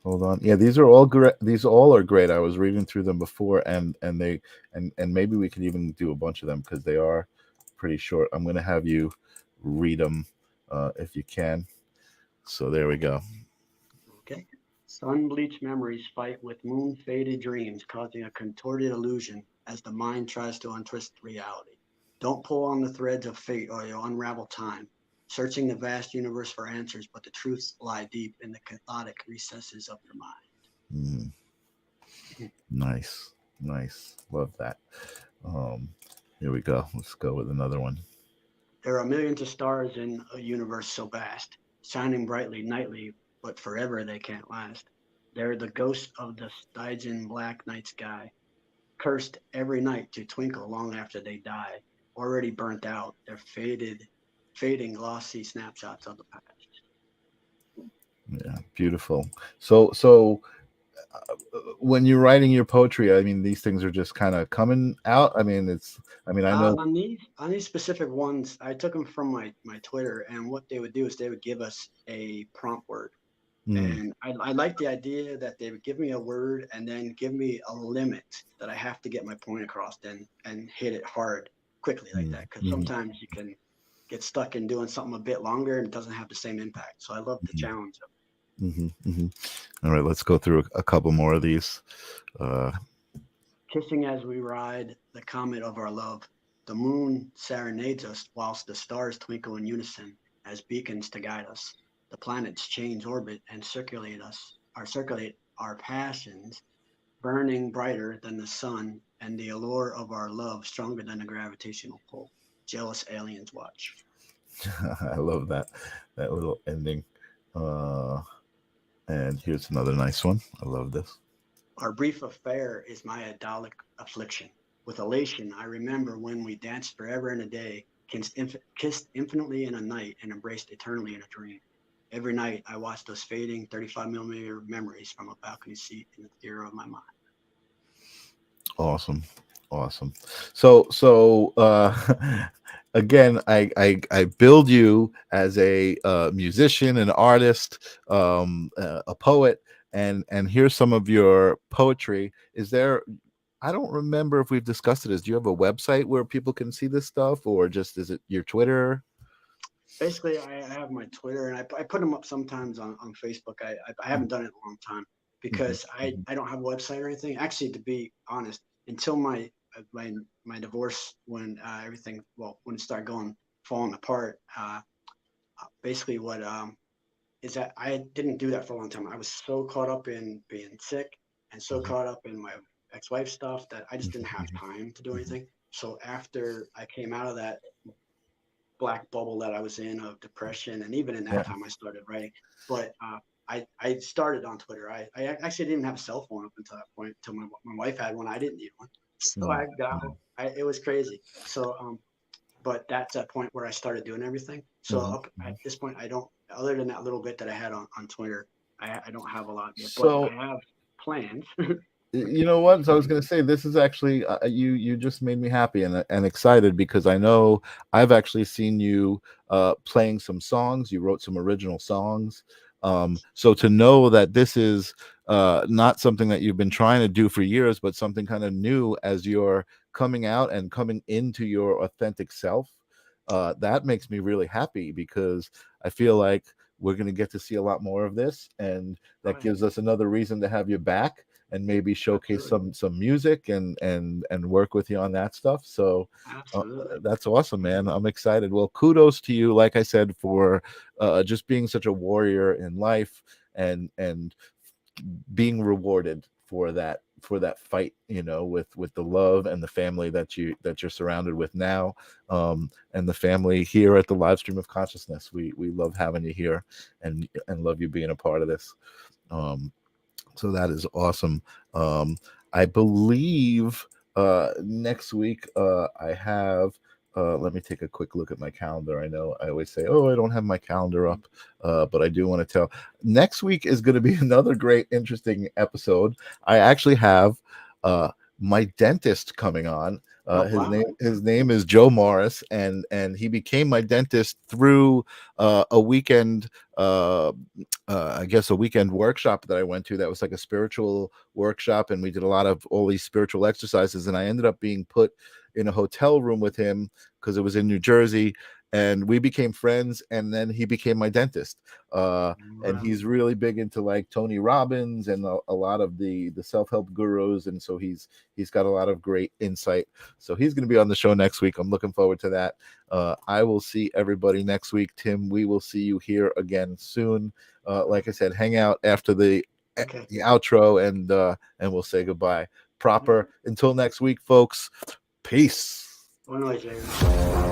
Hold on. Yeah, these are all great. These all are great. I was reading through them before, and they, and maybe we could even do a bunch of them, because they are pretty short. I'm gonna have you read them, if you can. So there we go. Okay. Sun-bleached memories fight with moon-faded dreams, causing a contorted illusion as the mind tries to untwist reality. Don't pull on the threads of fate or you'll unravel time, searching the vast universe for answers, but the truths lie deep in the chaotic recesses of your Mm, mind. nice, nice. Love that. Um, Here we go. Let's go with another one. There are millions of stars in a universe so vast, shining brightly nightly, but forever they can't last. They're the ghosts of the Stygian black night sky, cursed every night to twinkle long after they die, already burnt out, they're fading glossy snapshots of the past. Yeah, beautiful. So when you're writing your poetry, I mean, these things are just kind of coming out. I mean, I know. On these specific ones, I took them from my Twitter, and what they would do is they would give us a prompt word, Mm, and I like the idea that they would give me a word and then give me a limit that I have to get my point across, and hit it hard quickly like mm, that, because mhm, sometimes you can get stuck in doing something a bit longer and it doesn't have the same impact. So I love the mhm, challenge of mhm. All right, let's go through a couple more of these. Uh, kissing as we ride the comet of our love. The moon serenades us whilst the stars twinkle in unison as beacons to guide us. The planets change orbit and circulate our passions, burning brighter than the sun, and the allure of our love stronger than a gravitational pull. Jealous aliens watch. I love that little ending. Uh, and here's another nice one. I love this. Our brief affair is my idyllic affliction. With elation, I remember when we danced forever in a day, kissed infinitely in a night, and embraced eternally in a dream. Every night, I watched those fading 35 millimeter memories from a balcony seat in the theater of my mind. Awesome, awesome. So again, I build you as a musician, an artist, a poet, and here's some of your poetry. Is there? I don't remember if we've discussed it. Do you have a website where people can see this stuff, or just is it your Twitter? Basically, I have my Twitter, and I put them up sometimes on Facebook. I haven't done it in a long time Mhm, because mhm, I don't have a website or anything. Actually, to be honest, until my divorce, when everything, well, when it started falling apart, basically what is that I didn't do that for a long time. I was so caught up in being sick and so mhm, caught up in my ex-wife stuff that I just didn't have mhm, time to do mhm, anything. So after I came out of that black bubble that I was in of depression, and even in that Yeah. time I started writing. But I started on Twitter. I actually didn't have a cell phone up until that point, until my wife had one. I didn't need one, so Mm, I got mm, it was crazy. So but that's a point where I started doing everything. So mhm. up at this point, I don't, other than that little bit that I had on Twitter, I don't have a lot yet, but I So have plans. you know what? So I was going to say this is actually you just made me happy and excited because I know I've actually seen you playing some songs. You wrote some original songs. So to know that this is not something that you've been trying to do for years, but something kind of new as you're coming out and coming into your authentic self, that makes me really happy because I feel like we're going to get to see a lot more of this, and Oh, that yeah, gives us another reason to have you back and maybe showcase absolutely. some music and work with you on that stuff. So Absolutely. that's awesome, man. I'm excited. Well, kudos to you, like I said, for just being such a warrior in life and being rewarded for that fight, you know, with the love and the family that you're surrounded with now, and the family here at the live stream of consciousness. We love having you here and love you being a part of this. um so that is awesome. Um, I believe next week I have. Let me take a quick look at my calendar. I know I always say, "Oh, I don't have my calendar up," but I do want to tell. Next week is going to be another great, interesting episode. I actually have uh, my dentist coming on. Oh, His wow. name is Joe Morris, and he became my dentist through a weekend. I guess a weekend workshop that I went to that was like a spiritual workshop, and we did a lot of all these spiritual exercises. And I ended up being put in a hotel room with him because it was in New Jersey, and we became friends. And then he became my dentist, and Wow. he's really big into like Tony Robbins and a lot of the self help gurus, and so he's got a lot of great insight. So he's going to be on the show next week. I'm looking forward to that. I will see everybody next week. Tim, we will see you here again soon. Like I said, hang out after Okay. the outro, and we'll say goodbye. Proper. Until next week, folks. Peace. Well, no, James.